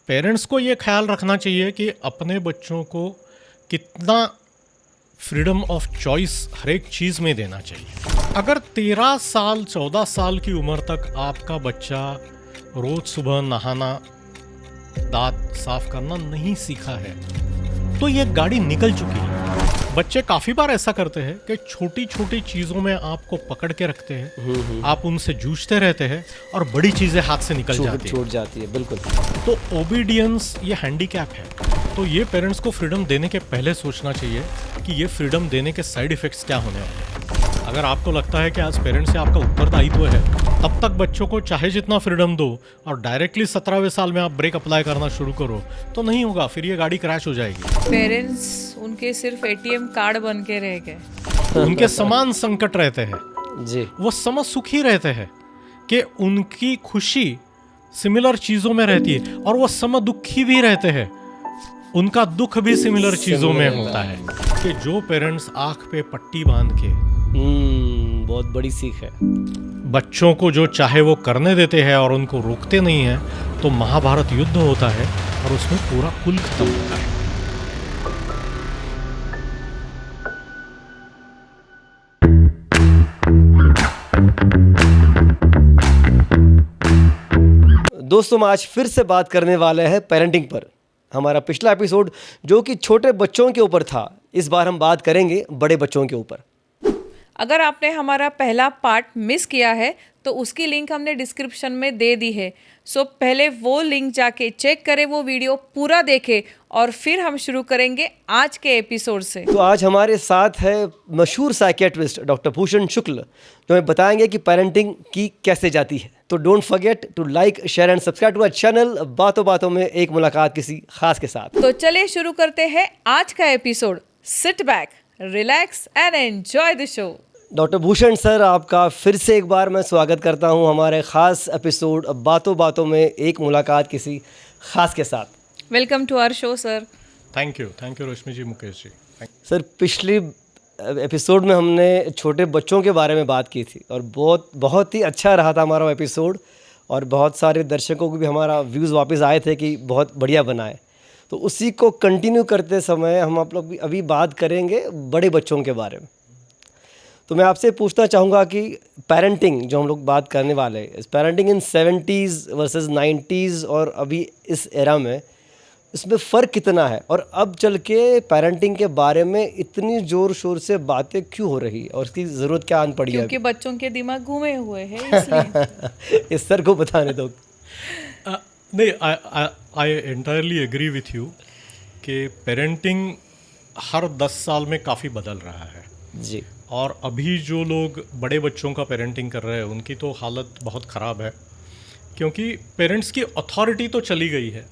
Parents को ये ख्याल रखना चाहिए कि अपने बच्चों को कितना फ्रीडम ऑफ चॉइस हर एक चीज़ में देना चाहिए। अगर 13 साल 14 साल की उम्र तक आपका बच्चा रोज सुबह नहाना, दांत साफ करना नहीं सीखा है तो ये गाड़ी निकल चुकी है। बच्चे काफ़ी बार ऐसा करते हैं कि छोटी छोटी चीज़ों में आपको पकड़ के रखते हैं, आप उनसे जूझते रहते हैं और बड़ी चीज़ें हाथ से निकल छूट जाती है। बिल्कुल। तो ओबीडियंस ये हैंडीकैप है। तो ये पेरेंट्स को फ्रीडम देने के पहले सोचना चाहिए कि ये फ्रीडम देने के साइड इफ़ेक्ट्स क्या होने वाले हैं। अगर आपको लगता है कि आज पेरेंट्स से आपका उत्तरदायित्व है, तब तक बच्चों को चाहे जितना फ्रीडम दो और डायरेक्टली 17वें साल में आप ब्रेक अप्लाई करना शुरू करो तो नहीं होगा, फिर ये गाड़ी क्रैश हो जाएगी। पेरेंट्स उनके सिर्फ एटीएम कार्ड बन के रह गए। उनके समान संकट रहते हैं जी। वो समझ सुखी रहते हैं कि उनकी खुशी सिमिलर चीज़ों में रहती है और वो समझ दुखी भी रहते हैं, उनका दुख भी सिमिलर चीज़ों में होता है। कि जो पेरेंट्स आँख पे पट्टी बांध के बहुत बड़ी सीख है। बच्चों को जो चाहे वो करने देते हैं और उनको रोकते नहीं हैं, तो महाभारत युद्ध होता है और उसमें पूरा कुल खत्म होता है। दोस्तों, हम आज फिर से बात करने वाले हैं पेरेंटिंग पर। हमारा पिछला एपिसोड जो कि छोटे बच्चों के ऊपर था, इस बार हम बात करेंगे बड़े बच्चों के ऊपर। अगर आपने हमारा पहला पार्ट मिस किया है तो उसकी लिंक हमने डिस्क्रिप्शन में दे दी है। सो पहले वो लिंक जाके चेक करें, वो वीडियो पूरा देखें और फिर हम शुरू करेंगे आज के एपिसोड से। तो आज हमारे साथ है मशहूर साइकियाट्रिस्ट डॉक्टर भूषण शुक्ल, जो हमें बताएंगे कि पेरेंटिंग की कैसे जाती है। तो don't forget to like, share and subscribe to our channel बातों बातों में एक मुलाकात किसी खास के साथ। तो चलिए शुरू करते हैं आज का episode. Sit back, relax and enjoy the show. Doctor Bhushan sir, आपका फिर से एक बार मैं स्वागत करता हूं हमारे ख़ास एपिसोड बातों बातों में एक मुलाकात किसी ख़ास के साथ। Welcome to our show sir. Thank you Rashmi ji, Mukesh ji. Sir, पिछली एपिसोड में हमने छोटे बच्चों के बारे में बात की थी और बहुत ही अच्छा रहा था हमारा एपिसोड, और बहुत सारे दर्शकों को भी हमारा व्यूज़ वापस आए थे कि बहुत बढ़िया बनाए। तो उसी को कंटिन्यू करते समय हम आप लोग अभी बात करेंगे बड़े बच्चों के बारे में। तो मैं आपसे पूछना चाहूँगा कि पेरेंटिंग जो हम लोग बात करने वाले हैं, पेरेंटिंग इन 70s वर्सेस 90s और अभी इस एरा में, इसमें फ़र्क कितना है, और अब चल के पेरेंटिंग के बारे में इतनी ज़ोर शोर से बातें क्यों हो रही है और इसकी ज़रूरत क्या आन पड़ी है? क्योंकि बच्चों के दिमाग घूमे हुए हैं इसलिए। इस सर को बताने दो। नहीं, आई एंटायरली एग्री विथ यू कि पेरेंटिंग हर 10 साल में काफ़ी बदल रहा है जी। और अभी जो लोग बड़े बच्चों का पेरेंटिंग कर रहे हैं उनकी तो हालत बहुत ख़राब है, क्योंकि पेरेंट्स की अथॉरिटी तो चली गई है।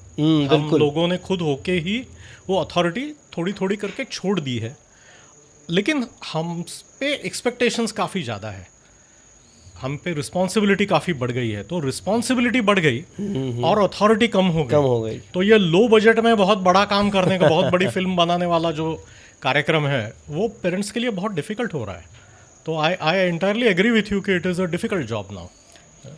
हम लोगों ने खुद होके ही वो अथॉरिटी थोड़ी थोड़ी करके छोड़ दी है, लेकिन हम पे एक्सपेक्टेशंस काफ़ी ज़्यादा है, हम पे रिस्पॉन्सिबिलिटी काफ़ी बढ़ गई है। तो रिस्पॉन्सिबिलिटी बढ़ गई और अथॉरिटी कम हो गई। तो ये लो बजट में बहुत बड़ा काम करने का, बहुत बड़ी फिल्म बनाने वाला जो कार्यक्रम है, वो पेरेंट्स के लिए बहुत डिफ़िकल्ट हो रहा है। तो आई एंटायरली एग्री विथ यू कि it is a difficult job now.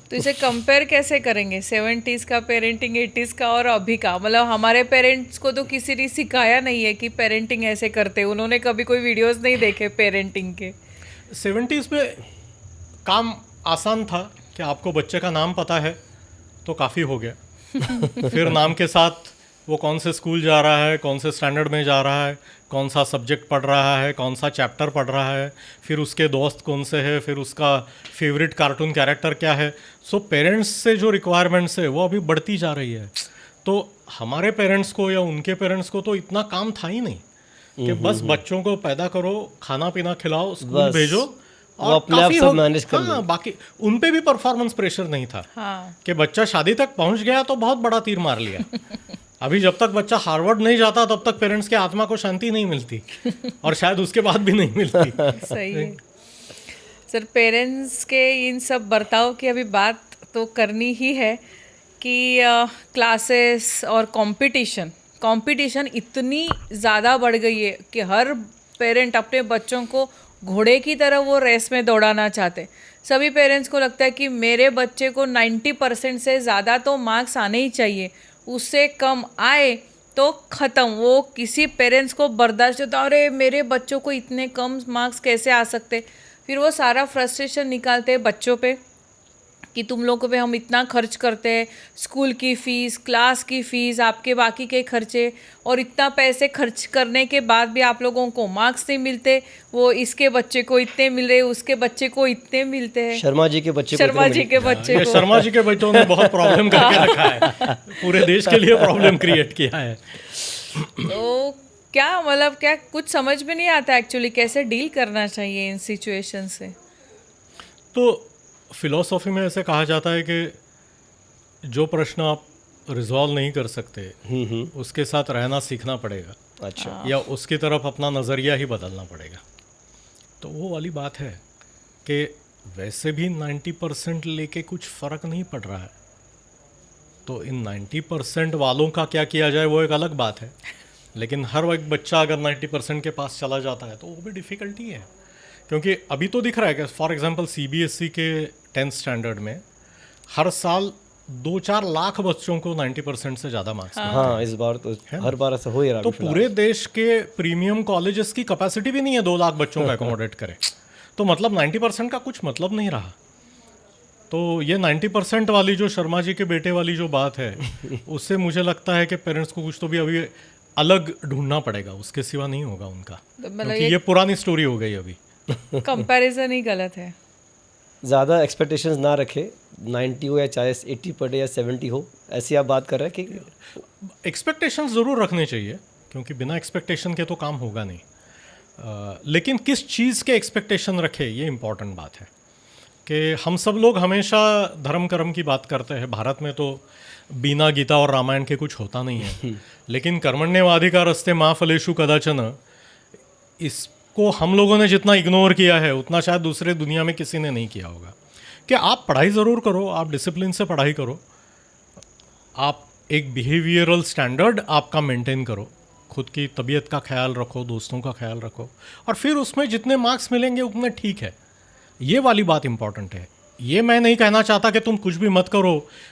तो इसे कंपेयर कैसे करेंगे 70s का पेरेंटिंग 80s का और अभी का? मतलब हमारे पेरेंट्स को तो किसी ने सिखाया नहीं है कि पेरेंटिंग ऐसे करते, उन्होंने कभी कोई वीडियोस नहीं देखे पेरेंटिंग के। 70s में काम आसान था कि आपको बच्चे का नाम पता है तो काफ़ी हो गया। फिर नाम के साथ वो कौन से स्कूल जा रहा है, कौन से स्टैंडर्ड में जा रहा है, कौन सा सब्जेक्ट पढ़ रहा है, कौन सा चैप्टर पढ़ रहा है, फिर उसके दोस्त कौन से हैं, फिर उसका फेवरेट कार्टून कैरेक्टर क्या है। सो पेरेंट्स से जो रिक्वायरमेंट्स है वो अभी बढ़ती जा रही है। तो हमारे पेरेंट्स को या उनके पेरेंट्स को तो इतना काम था ही नहीं कि बस बच्चों को पैदा करो, खाना पीना खिलाओ, स्कूल भेजो और अपने आप सब मैनेज कर लो। बाकी उन पे भी परफॉर्मेंस प्रेशर नहीं था। कि बच्चा शादी तक पहुंच गया तो बहुत बड़ा तीर मार लिया। अभी जब तक बच्चा हार्वर्ड नहीं जाता तब तक पेरेंट्स के आत्मा को शांति नहीं मिलती और शायद उसके बाद भी नहीं मिलती। सही है सर। पेरेंट्स के इन सब बर्ताव की अभी बात तो करनी ही है कि क्लासेस और कंपटीशन इतनी ज़्यादा बढ़ गई है कि हर पेरेंट अपने बच्चों को घोड़े की तरह वो रेस में दौड़ाना चाहते। सभी पेरेंट्स को लगता है कि मेरे बच्चे को 90% से ज़्यादा तो मार्क्स आने ही चाहिए, उससे कम आए तो ख़त्म, वो किसी पेरेंट्स को बर्दाश्त होता, अरे मेरे बच्चों को इतने कम मार्क्स कैसे आ सकते, फिर वो सारा फ्रस्ट्रेशन निकालते हैं बच्चों पे कि तुम लोगों पे हम इतना खर्च करते हैं, स्कूल की फ़ीस, क्लास की फ़ीस, आपके बाकी के खर्चे, और इतना पैसे खर्च करने के बाद भी आप लोगों को मार्क्स नहीं मिलते, वो इसके बच्चे को इतने मिल रहे, उसके बच्चे को इतने मिलते हैं, शर्मा जी के बच्चे शर्मा जी के बच्चे ये को। शर्मा जी के बच्चों ने बहुत प्रॉब्लम करके रखा है, पूरे देश के लिए प्रॉब्लम क्रिएट किया है। तो क्या मतलब, क्या कुछ समझ में नहीं आता एक्चुअली कैसे डील करना चाहिए इन सिचुएशन से। तो फिलॉसफी में ऐसे कहा जाता है कि जो प्रश्न आप रिजॉल्व नहीं कर सकते उसके साथ रहना सीखना पड़ेगा, अच्छा, या उसकी तरफ अपना नज़रिया ही बदलना पड़ेगा। तो वो वाली बात है कि वैसे भी 90% लेके कुछ फ़र्क नहीं पड़ रहा है, तो इन 90% वालों का क्या किया जाए वो एक अलग बात है, लेकिन हर एक बच्चा अगर 90% के पास चला जाता है तो वो भी डिफ़िकल्टी है। क्योंकि अभी तो दिख रहा है कि फॉर एग्जांपल CBSE के 10th स्टैंडर्ड में हर साल 2-4 लाख बच्चों को 90% से ज़्यादा मार्क्स मिलते हैं। हाँ, इस बार तो हर बार ऐसा हो ही रहा है तो अभी फिलहाल। पूरे देश के प्रीमियम कॉलेजेस की कैपेसिटी भी नहीं है 2 लाख बच्चों को एकोमोडेट करे, तो मतलब 90% का कुछ मतलब नहीं रहा। तो ये 90% वाली जो शर्मा जी के बेटे वाली जो बात है उससे मुझे लगता है कि पेरेंट्स को कुछ तो भी अभी अलग ढूंढना पड़ेगा, उसके सिवा नहीं होगा उनका, क्योंकि ये पुरानी स्टोरी हो गई अभी। कंपैरिजन ही गलत है। ज़्यादा एक्सपेक्टेशंस ना रखे, 90 हो या चाहे 80 पढ़े या 70 हो, ऐसी आप बात कर रहे हैं कि एक्सपेक्टेशंस ज़रूर रखने चाहिए, क्योंकि बिना एक्सपेक्टेशन के तो काम होगा नहीं। लेकिन किस चीज़ के एक्सपेक्टेशन रखे ये इम्पॉर्टेंट बात है। कि हम सब लोग हमेशा धर्म कर्म की बात करते हैं, भारत में तो बिना गीता और रामायण के कुछ होता नहीं है, लेकिन कर्मण्येवाधिकारस्ते मा फलेषु कदाचन, इसको हम लोगों ने जितना इग्नोर किया है उतना शायद दूसरे दुनिया में किसी ने नहीं किया होगा। कि आप पढ़ाई ज़रूर करो, आप डिसिप्लिन से पढ़ाई करो, आप एक बिहेवियरल स्टैंडर्ड आपका मेंटेन करो, खुद की तबीयत का ख्याल रखो, दोस्तों का ख्याल रखो, और फिर उसमें जितने मार्क्स मिलेंगे उतने ठीक है। ये वाली बात इंपॉर्टेंट है। ये मैं नहीं कहना चाहता कि तुम कुछ भी मत करो,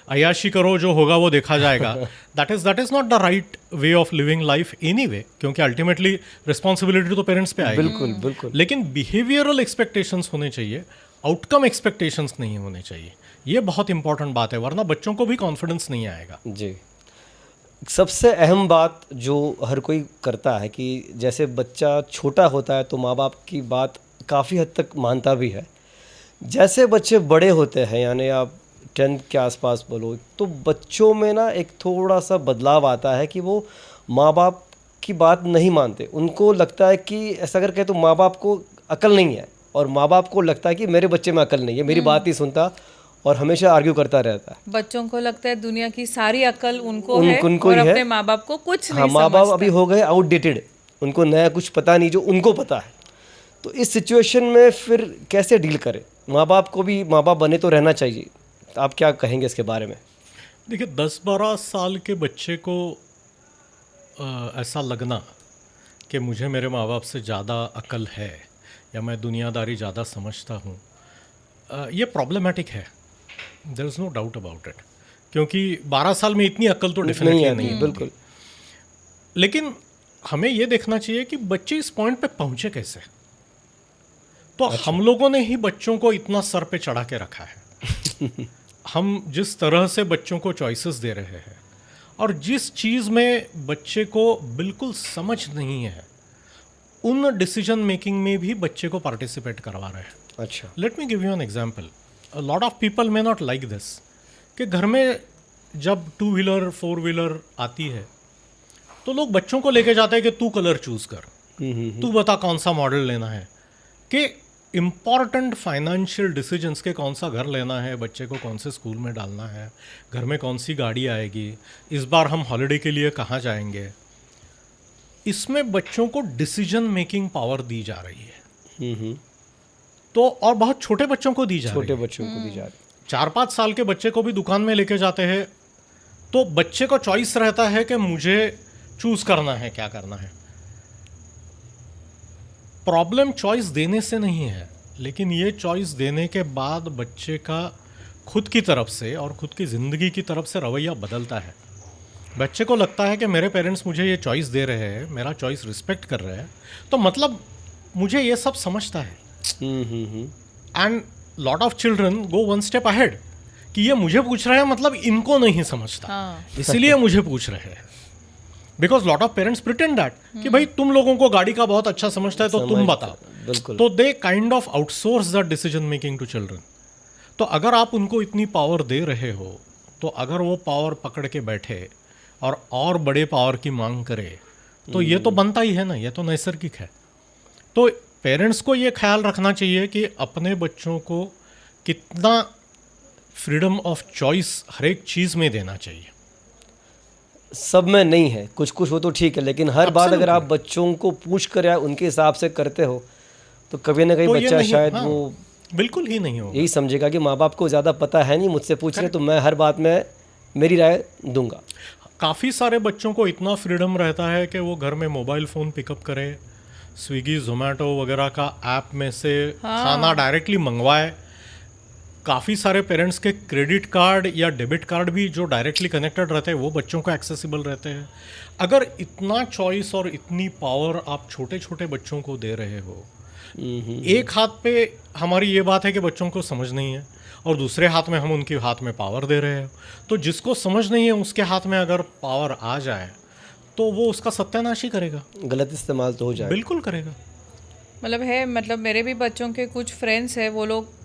अय्याशी करो, जो होगा वो देखा जाएगा। That is not the right way of living life anyway, क्योंकि अल्टीमेटली रिस्पॉन्सिबिलिटी तो पेरेंट्स पे आएगी। बिल्कुल बिल्कुल। लेकिन बिहेवियरल एक्सपेक्टेशंस होने चाहिए, आउटकम एक्सपेक्टेशंस नहीं होने चाहिए। ये बहुत इंपॉर्टेंट बात है, वरना बच्चों को भी कॉन्फिडेंस नहीं आएगा। जी, सबसे अहम बात जो हर कोई करता है कि जैसे बच्चा छोटा होता है तो माँ बाप की बात काफ़ी हद तक मानता भी है। जैसे बच्चे बड़े होते हैं, यानी आप 10th के आसपास बोलो, तो बच्चों में ना एक थोड़ा सा बदलाव आता है कि वो माँ बाप की बात नहीं मानते। उनको लगता है कि ऐसा करके तो माँ बाप को अकल नहीं है, और माँ बाप को लगता है कि मेरे बच्चे में अकल नहीं है, मेरी बात नहीं सुनता, और हमेशा आर्ग्यू करता रहता है। बच्चों को लगता है दुनिया की सारी अकल उनको है, उनको और ही है। अपने माँ बाप को कुछ हाँ, नहीं माँ बाप समझता। अभी हो गए आउटडेटेड, उनको नया कुछ पता नहीं जो उनको पता है। तो इस सिचुएशन में फिर कैसे डील करें? माँ बाप को भी माँ बाप बने तो रहना चाहिए। आप क्या कहेंगे इसके बारे में? देखिए, 10-12 साल के बच्चे को ऐसा लगना कि मुझे मेरे माँ बाप से ज़्यादा अकल है या मैं दुनियादारी ज़्यादा समझता हूँ, ये प्रॉब्लमेटिक है। There is no doubt about it, क्योंकि 12 साल में इतनी अकल तो डेफिनेटली नहीं है। बिल्कुल। लेकिन हमें ये देखना चाहिए कि बच्चे इस पॉइंट पे पहुँचे कैसे। तो हम लोगों ने ही बच्चों को इतना सर पे चढ़ा के रखा है। हम जिस तरह से बच्चों को चॉइसेस दे रहे हैं, और जिस चीज़ में बच्चे को बिल्कुल समझ नहीं है, उन डिसीजन मेकिंग में भी बच्चे को पार्टिसिपेट करवा रहे हैं। अच्छा, let me give you an example. A lot of people may not like this, कि घर में जब 2 व्हीलर 4 व्हीलर आती है तो लोग बच्चों को लेके जाते हैं कि तू कलर चूज कर, तू बता कौन सा मॉडल लेना है, कि इम्पॉर्टेंट फाइनेंशियल डिसीजंस के कौन सा घर लेना है, बच्चे को कौन से स्कूल में डालना है, घर में कौन सी गाड़ी आएगी, इस बार हम हॉलिडे के लिए कहाँ जाएंगे, इसमें बच्चों को डिसीजन मेकिंग पावर दी जा रही है। तो और बहुत छोटे बच्चों को दी जा रही है। छोटे बच्चों को दी जा रही है। 4-5 साल के बच्चे को भी दुकान में लेके जाते हैं तो बच्चे को चॉइस रहता है कि मुझे चूज करना है क्या करना है। प्रॉब्लम चॉइस देने से नहीं है, लेकिन ये चॉइस देने के बाद बच्चे का खुद की तरफ से और खुद की ज़िंदगी की तरफ से रवैया बदलता है। बच्चे को लगता है कि मेरे पेरेंट्स मुझे ये चॉइस दे रहे हैं, मेरा चॉइस रिस्पेक्ट कर रहे हैं, तो मतलब मुझे ये सब समझता है. And lot of children go one step ahead कि ये मुझे पूछ रहे हैं मतलब इनको नहीं समझता, इसीलिए मुझे पूछ रहे हैं. Because lot of parents pretend that कि भाई तुम लोगों को गाड़ी का बहुत अच्छा समझता है तो तुम बताओ. बिल्कुल. तो they kind of outsource the decision making to children. तो अगर आप उनको इतनी पावर दे रहे हो, तो अगर वो पावर पकड़ के बैठे और बड़े पावर की मांग करे, तो ये तो बनता ही है ना, ये तो नैसर्गिक है. तो पेरेंट्स को ये ख्याल रखना चाहिए कि अपने बच्चों को कितना फ्रीडम ऑफ चॉइस हर एक चीज़ में देना चाहिए. सब में नहीं है, कुछ कुछ हो तो ठीक है, लेकिन हर बात अगर आप बच्चों को पूछ कर या उनके हिसाब से करते हो तो कभी ना कभी तो ये बच्चा नहीं, शायद हाँ, वो बिल्कुल ही नहीं होगा. यही समझेगा कि माँ बाप को ज़्यादा पता है नहीं, मुझसे पूछ रहे तो मैं हर बात में मेरी राय दूंगा. काफ़ी सारे बच्चों को इतना फ्रीडम रहता है कि वो घर में मोबाइल फ़ोन पिकअप करे, स्विगी जोमेटो वगैरह का ऐप में से खाना डायरेक्टली मंगवाए. काफ़ी सारे पेरेंट्स के क्रेडिट कार्ड या डेबिट कार्ड भी जो डायरेक्टली कनेक्टेड रहते हैं वो बच्चों को एक्सेसिबल रहते हैं. अगर इतना चॉइस और इतनी पावर आप छोटे छोटे बच्चों को दे रहे हो, एक हाथ पे हमारी ये बात है कि बच्चों को समझ नहीं है और दूसरे हाथ में हम उनके हाथ में पावर दे रहे हैं. तो जिसको समझ नहीं है उसके हाथ में अगर पावर आ जाए तो वो उसका सत्यानाश ही करेगा, गलत इस्तेमाल तो हो जाए. बिल्कुल करेगा. मतलब मेरे भी बच्चों के कुछ फ्रेंड्स हैं, वो लोग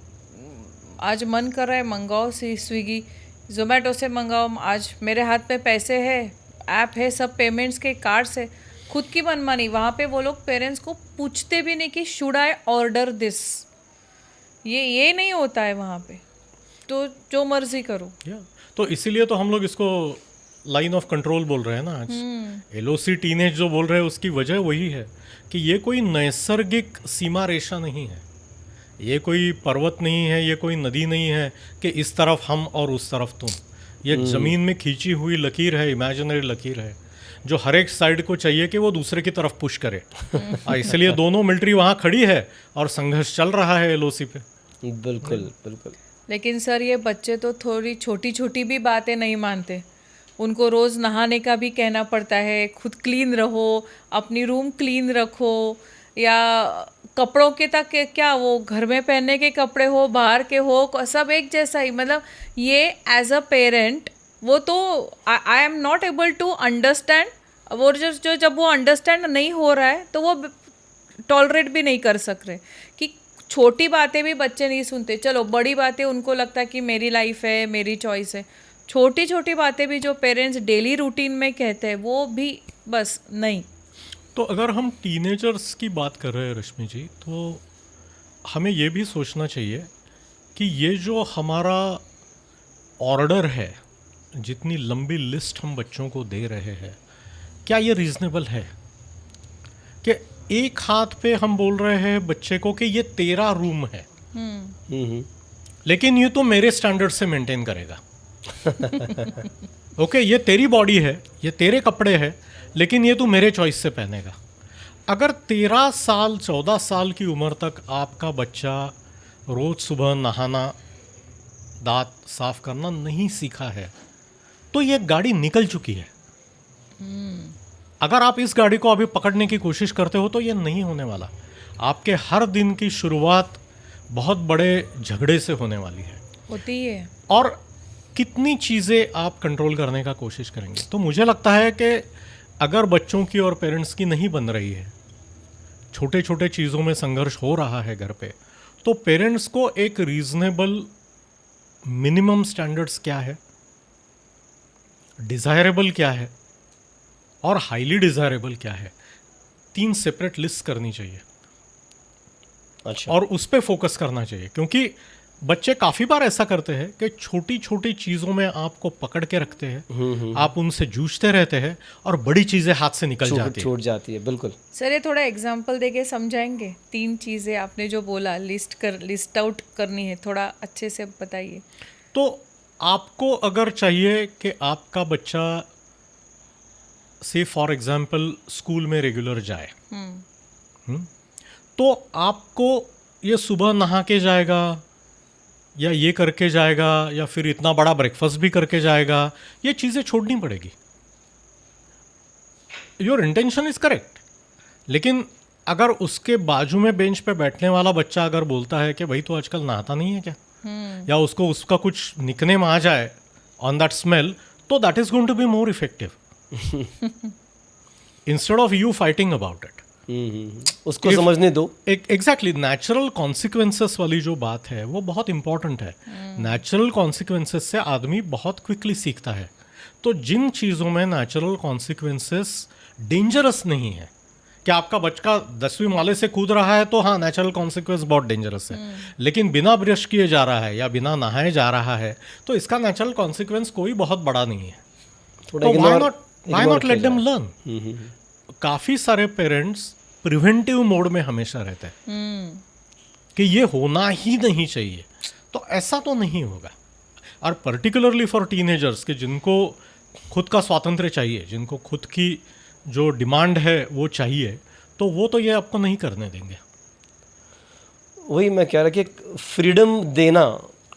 आज मन कर रहा है मंगाओ स्विगी जोमेटो से मंगाओ, आज मेरे हाथ में पैसे है, ऐप है, सब पेमेंट्स के कार्ड्स है, खुद की मनमानी. वहाँ पे वो लोग पेरेंट्स को पूछते भी नहीं कि शुड आई ऑर्डर दिस, ये नहीं होता है वहाँ पे, तो जो मर्जी करो. तो इसीलिए तो हम लोग इसको लाइन ऑफ कंट्रोल बोल रहे हैं ना आज. एलओसी टीनेज जो बोल रहे हैं उसकी वजह वही है कि ये कोई नैसर्गिक सीमा रेखा नहीं है, ये कोई पर्वत नहीं है, ये कोई नदी नहीं है कि इस तरफ हम और उस तरफ तुम. ये ज़मीन में खींची हुई लकीर है, इमेजिनरी लकीर है, जो हर एक साइड को चाहिए कि वो दूसरे की तरफ पुश करे. इसलिए दोनों मिलिट्री वहाँ खड़ी है और संघर्ष चल रहा है एलओसी पे. बिल्कुल बिल्कुल. लेकिन सर ये बच्चे तो थोड़ी छोटी छोटी भी बातें नहीं मानते. उनको रोज़ नहाने का भी कहना पड़ता है, खुद क्लीन रहो, अपनी रूम क्लीन रखो, या कपड़ों के तक क्या वो घर में पहनने के कपड़े हो, बाहर के हो, सब एक जैसा ही. मतलब ये एज अ पेरेंट वो तो I am not able to understand. वो जो जब वो अंडरस्टैंड नहीं हो रहा है तो वो टॉलरेट भी नहीं कर सक रहे कि छोटी बातें भी बच्चे नहीं सुनते. चलो बड़ी बातें उनको लगता है कि मेरी लाइफ है, मेरी चॉइस है. छोटी छोटी बातें भी जो पेरेंट्स डेली रूटीन में कहते हैं वो भी बस नहीं. तो अगर हम टीनेजर्स की बात कर रहे हैं रश्मि जी, तो हमें ये भी सोचना चाहिए कि ये जो हमारा ऑर्डर है, जितनी लंबी लिस्ट हम बच्चों को दे रहे हैं, क्या ये रीज़नेबल है? कि एक हाथ पे हम बोल रहे हैं बच्चे को कि ये तेरा रूम है, लेकिन ये तो मेरे स्टैंडर्ड से मेंटेन करेगा. ओके, ये तेरी बॉडी है, ये तेरे कपड़े हैं, लेकिन ये तू मेरे चॉइस से पहनेगा. अगर 13 साल 14 साल की उम्र तक आपका बच्चा रोज़ सुबह नहाना, दांत साफ करना नहीं सीखा है, तो ये गाड़ी निकल चुकी है. अगर आप इस गाड़ी को अभी पकड़ने की कोशिश करते हो तो ये नहीं होने वाला. आपके हर दिन की शुरुआत बहुत बड़े झगड़े से होने वाली है, होती है. और कितनी चीज़ें आप कंट्रोल करने का कोशिश करेंगे. तो मुझे लगता है कि अगर बच्चों की और पेरेंट्स की नहीं बन रही है, छोटे छोटे चीज़ों में संघर्ष हो रहा है घर पे, तो पेरेंट्स को एक रीजनेबल मिनिमम स्टैंडर्ड्स क्या है, डिज़ायरेबल क्या है और हाईली डिज़ायरेबल क्या है, 3 सेपरेट लिस्ट करनी चाहिए. अच्छा. और उस पे फोकस करना चाहिए, क्योंकि बच्चे काफ़ी बार ऐसा करते हैं कि छोटी छोटी चीज़ों में आपको पकड़ के रखते हैं, आप उनसे जूझते रहते हैं और बड़ी चीज़ें हाथ से निकल छूट जाती है. बिल्कुल सर, ये थोड़ा एग्जांपल देके समझाएंगे? 3 चीज़ें आपने जो बोला लिस्ट आउट करनी है, थोड़ा अच्छे से बताइए. तो आपको अगर चाहिए कि आपका बच्चा से फॉर एग्जांपल स्कूल में रेगुलर जाए, तो आपको ये सुबह नहा के जाएगा या ये करके जाएगा या फिर इतना बड़ा ब्रेकफास्ट भी करके जाएगा, ये चीज़ें छोड़नी पड़ेगी. योर इंटेंशन इज करेक्ट, लेकिन अगर उसके बाजू में बेंच पे बैठने वाला बच्चा अगर बोलता है कि भाई तो आजकल नहाता नहीं है क्या, या उसको उसका कुछ निकनेम आ जाए ऑन दैट स्मेल, तो that is going to be more effective instead of you fighting about it. उसको समझने दो। एग्जैक्टली, नेचुरल कॉन्सिक्वेंसेस वाली जो बात है वो बहुत इंपॉर्टेंट है। नेचुरल कॉन्सिक्वेंसेस से आदमी बहुत क्विकली सीखता है। तो जिन चीज़ों में नेचुरल कॉन्सिक्वेंसेस डेंजरस नहीं है, कि आपका बच्चा 10वीं माले से कूद रहा है तो हाँ नेचुरल कॉन्सिक्वेंस बहुत डेंजरस है, लेकिन बिना ब्रश किए जा रहा है या बिना नहाए जा रहा है तो इसका नेचुरल कॉन्सिक्वेंस कोई बहुत बड़ा नहीं है। तो why not let them learn. काफ़ी सारे पेरेंट्स प्रिवेंटिव मोड में हमेशा रहते हैं कि ये होना ही नहीं चाहिए, तो ऐसा तो नहीं होगा। और पर्टिकुलरली फॉर टीनेजर्स कि जिनको खुद का स्वातंत्र्य चाहिए, जिनको खुद की जो डिमांड है वो चाहिए, तो वो तो ये आपको नहीं करने देंगे। वही मैं कह रहा कि एक फ्रीडम देना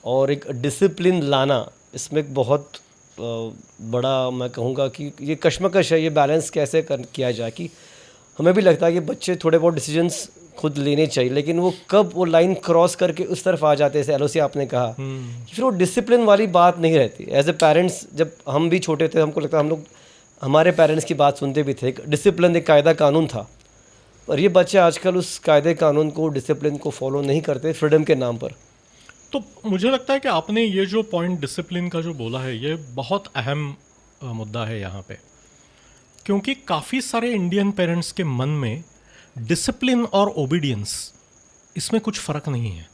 और एक डिसिप्लिन लाना, इसमें एक बहुत बड़ा मैं कहूँगा कि ये कश्मकश है, ये बैलेंस कैसे किया जाए। कि हमें भी लगता है कि बच्चे थोड़े बहुत डिसीजंस खुद लेने चाहिए, लेकिन वो कब वो लाइन क्रॉस करके उस तरफ आ जाते हैं, जैसे एलओसी आपने कहा, फिर वो डिसिप्लिन वाली बात नहीं रहती। एज ए पेरेंट्स जब हम भी छोटे थे, हमको लगता है हम लोग हमारे पेरेंट्स की बात सुनते भी थे, एक डिसिप्लिन, एक कायदा कानून था। और ये बच्चे आजकल उस कायदे कानून को, डिसिप्लिन को फॉलो नहीं करते फ्रीडम के नाम पर। तो मुझे लगता है कि आपने ये जो पॉइंट डिसिप्लिन का जो बोला है, ये बहुत अहम मुद्दा है यहाँ पे, क्योंकि काफ़ी सारे इंडियन पेरेंट्स के मन में डिसिप्लिन और ओबीडियंस, इसमें कुछ फ़र्क नहीं है।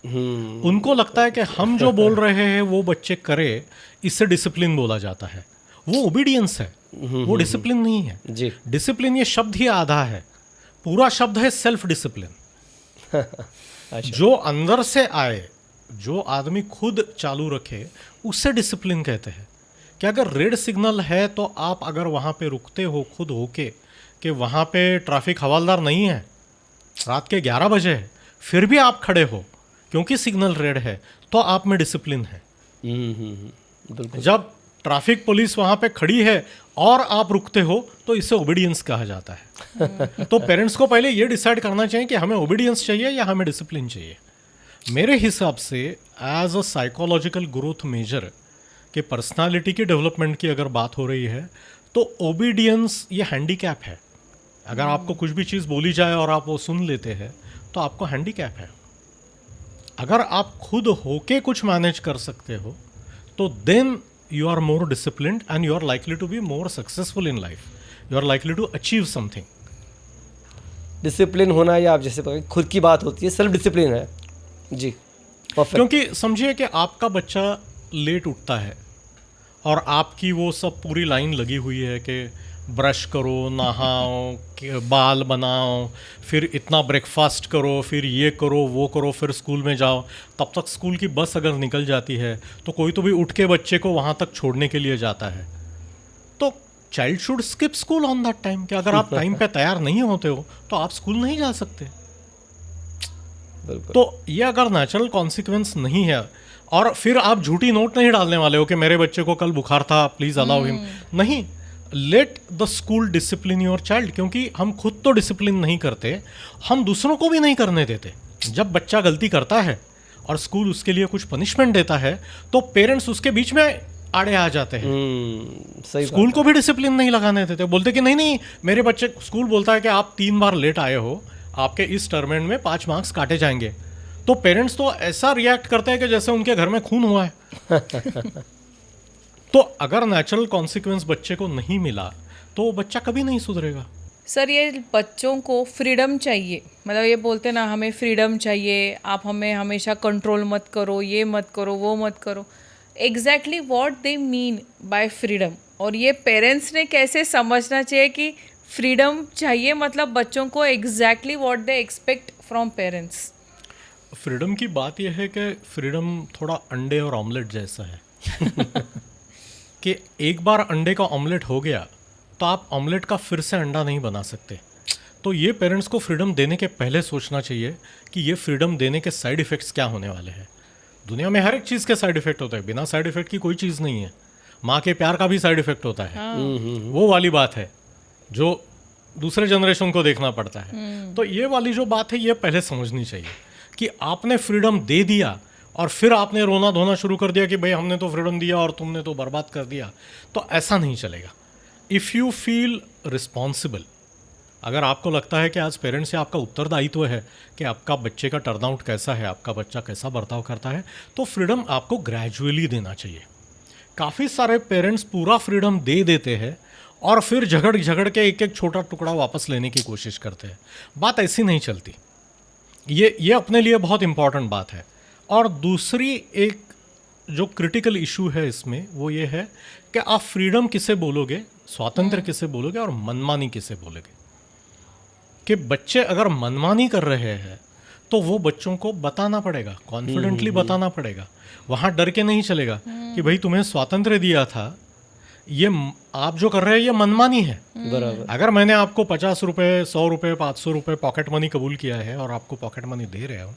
उनको लगता है कि हम जो बोल रहे हैं वो बच्चे करे, इससे डिसिप्लिन बोला जाता है। वो ओबीडियंस है, वो डिसिप्लिन नहीं है जी। डिसिप्लिन ये शब्द ही आधा है, पूरा शब्द है सेल्फ डिसिप्लिन। जो अंदर से आए, जो आदमी खुद चालू रखे, उससे डिसिप्लिन कहते हैं। कि अगर रेड सिग्नल है तो आप अगर वहाँ पे रुकते हो खुद होके, कि वहाँ पे ट्रैफिक हवालदार नहीं है, रात के 11 बजे है, फिर भी आप खड़े हो क्योंकि सिग्नल रेड है, तो आप में डिसिप्लिन है। जब ट्रैफिक पुलिस वहाँ पे खड़ी है और आप रुकते हो, तो इसे ओबीडियंस कहा जाता है। तो पेरेंट्स को पहले ये डिसाइड करना चाहिए कि हमें ओबीडियंस चाहिए या हमें डिसिप्लिन चाहिए। मेरे हिसाब से as a psychological growth measure कि पर्सनालिटी की डेवलपमेंट की अगर बात हो रही है, तो ओबीडियंस ये हैंडीकैप है। अगर आपको कुछ भी चीज़ बोली जाए और आप वो सुन लेते हैं, तो आपको हैंडीकैप है। अगर आप खुद होके कुछ मैनेज कर सकते हो, तो then you are more disciplined and you are likely to be more successful in life. You are likely to achieve something. Discipline होना, या आप जैसे खुद की बात होती है, सेल्फ डिसिप्लिन है जी। Perfect. क्योंकि समझिए कि आपका बच्चा लेट उठता है और आपकी वो सब पूरी लाइन लगी हुई है कि ब्रश करो, नहाओ, बाल बनाओ, फिर इतना ब्रेकफास्ट करो, फिर ये करो, वो करो, फिर स्कूल में जाओ। तब तक स्कूल की बस अगर निकल जाती है तो कोई तो भी उठ के बच्चे को वहाँ तक छोड़ने के लिए जाता है। तो child should skip school on that time, कि अगर आप टाइम पे तैयार नहीं होते हो तो आप स्कूल नहीं जा सकते। तो ये अगर नेचुरल कॉन्सिक्वेंस नहीं है, और फिर आप झूठी नोट नहीं डालने वाले हो कि मेरे बच्चे को कल बुखार था, प्लीज़ अलाउ हिम। नहीं, let the school discipline your child, क्योंकि हम खुद तो डिसिप्लिन नहीं करते, हम दूसरों को भी नहीं करने देते। जब बच्चा गलती करता है और स्कूल उसके लिए कुछ पनिशमेंट देता है, तो पेरेंट्स उसके बीच में आड़े आ जाते हैं। सही स्कूल को भी डिसिप्लिन नहीं लगाने देते, बोलते कि नहीं नहीं, मेरे बच्चे, स्कूल बोलता है कि आप 3 बार लेट आए हो, आपके इस टर्म में 5 मार्क्स काटे जाएंगे। तो पेरेंट्स तो ऐसा रिएक्ट करते हैं कि जैसे उनके घर में खून हुआ है। तो अगर नेचुरल कॉन्सिक्वेंस बच्चे को नहीं मिला, तो वो बच्चा कभी नहीं सुधरेगा। सर, ये बच्चों को फ्रीडम चाहिए, मतलब ये बोलते ना हमें फ्रीडम चाहिए, आप हमें हमेशा कंट्रोल मत करो, ये मत करो, वो मत करो। Exactly what they mean by freedom, और ये पेरेंट्स ने कैसे समझना चाहिए कि फ्रीडम चाहिए, मतलब बच्चों को exactly what they expect from parents. Freedom की बात यह है कि फ्रीडम थोड़ा अंडे और ऑमलेट जैसा है। कि एक बार अंडे का ऑमलेट हो गया तो आप ऑमलेट का फिर से अंडा नहीं बना सकते। तो ये पेरेंट्स को फ्रीडम देने के पहले सोचना चाहिए कि ये फ्रीडम देने के साइड इफ़ेक्ट्स क्या होने वाले हैं। दुनिया में हर एक चीज़ के साइड इफ़ेक्ट होते हैं, बिना साइड इफ़ेक्ट की कोई चीज़ नहीं है। माँ के प्यार का भी साइड इफ़ेक्ट होता है। वो वाली बात है जो दूसरे जनरेशन को देखना पड़ता है। तो ये वाली जो बात है ये पहले समझनी चाहिए कि आपने फ्रीडम दे दिया और फिर आपने रोना धोना शुरू कर दिया कि भाई हमने तो फ्रीडम दिया और तुमने तो बर्बाद कर दिया, तो ऐसा नहीं चलेगा। इफ़ यू फील रिस्पॉन्सिबल, अगर आपको लगता है कि आज पेरेंट्स से आपका उत्तरदायित्व है कि आपका बच्चे का टर्न आउट कैसा है, आपका बच्चा कैसा बर्ताव करता है, तो फ्रीडम आपको ग्रेजुअली देना चाहिए। काफ़ी सारे पेरेंट्स पूरा फ्रीडम दे देते हैं और फिर झगड़ के एक एक छोटा टुकड़ा वापस लेने की कोशिश करते हैं। बात ऐसी नहीं चलती। ये अपने लिए बहुत इंपॉर्टेंट बात है। और दूसरी एक जो क्रिटिकल इशू है इसमें वो ये है कि आप फ्रीडम किसे बोलोगे, स्वातंत्र्य किसे बोलोगे और मनमानी किसे बोलोगे। कि बच्चे अगर मनमानी कर रहे हैं तो वो बच्चों को बताना पड़ेगा, कॉन्फिडेंटली बताना पड़ेगा। वहाँ डर के नहीं चलेगा कि भाई तुम्हें स्वातंत्र्य दिया था, ये आप जो कर रहे हैं ये मनमानी है। बराबर। अगर मैंने आपको 50 रुपये, 100 रुपये, 500 रुपये पॉकेट मनी कबूल किया है और आपको पॉकेट मनी दे रहे हो,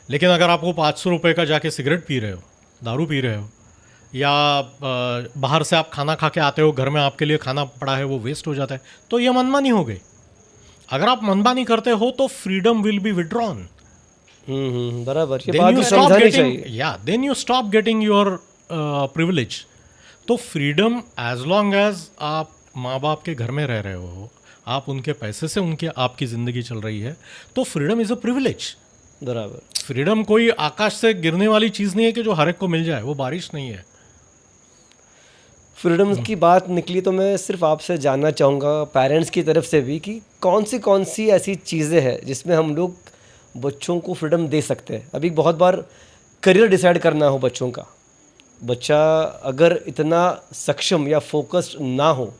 लेकिन अगर आपको 500 रुपये का जाके सिगरेट पी रहे हो, दारू पी रहे हो, या बाहर से आप खाना खा के आते हो, घर में आपके लिए खाना पड़ा है वो वेस्ट हो जाता है, तो ये मनमानी हो गई। अगर आप मनमानी करते हो तो फ्रीडम विल बी विड्रॉन। बराबर, ये बात भी समझानी चाहिए। या then you stop getting your privilege. तो फ्रीडम एज लॉन्ग एज आप माँ बाप के घर में रह रहे हो, आप उनके पैसे से उनके आपकी ज़िंदगी चल रही है, तो फ्रीडम इज़ अ प्रिविलेज। बराबर। फ्रीडम कोई आकाश से गिरने वाली चीज़ नहीं है कि जो हर एक को मिल जाए, वो बारिश नहीं है। फ्रीडम की बात निकली तो मैं सिर्फ आपसे जानना चाहूँगा पेरेंट्स की तरफ से भी कि कौन सी ऐसी चीज़ें हैं जिसमें हम लोग बच्चों को फ्रीडम दे सकते हैं। अभी बहुत बार करियर डिसाइड करना हो बच्चों का, बच्चा अगर इतना सक्षम या फोकस्ड ना हो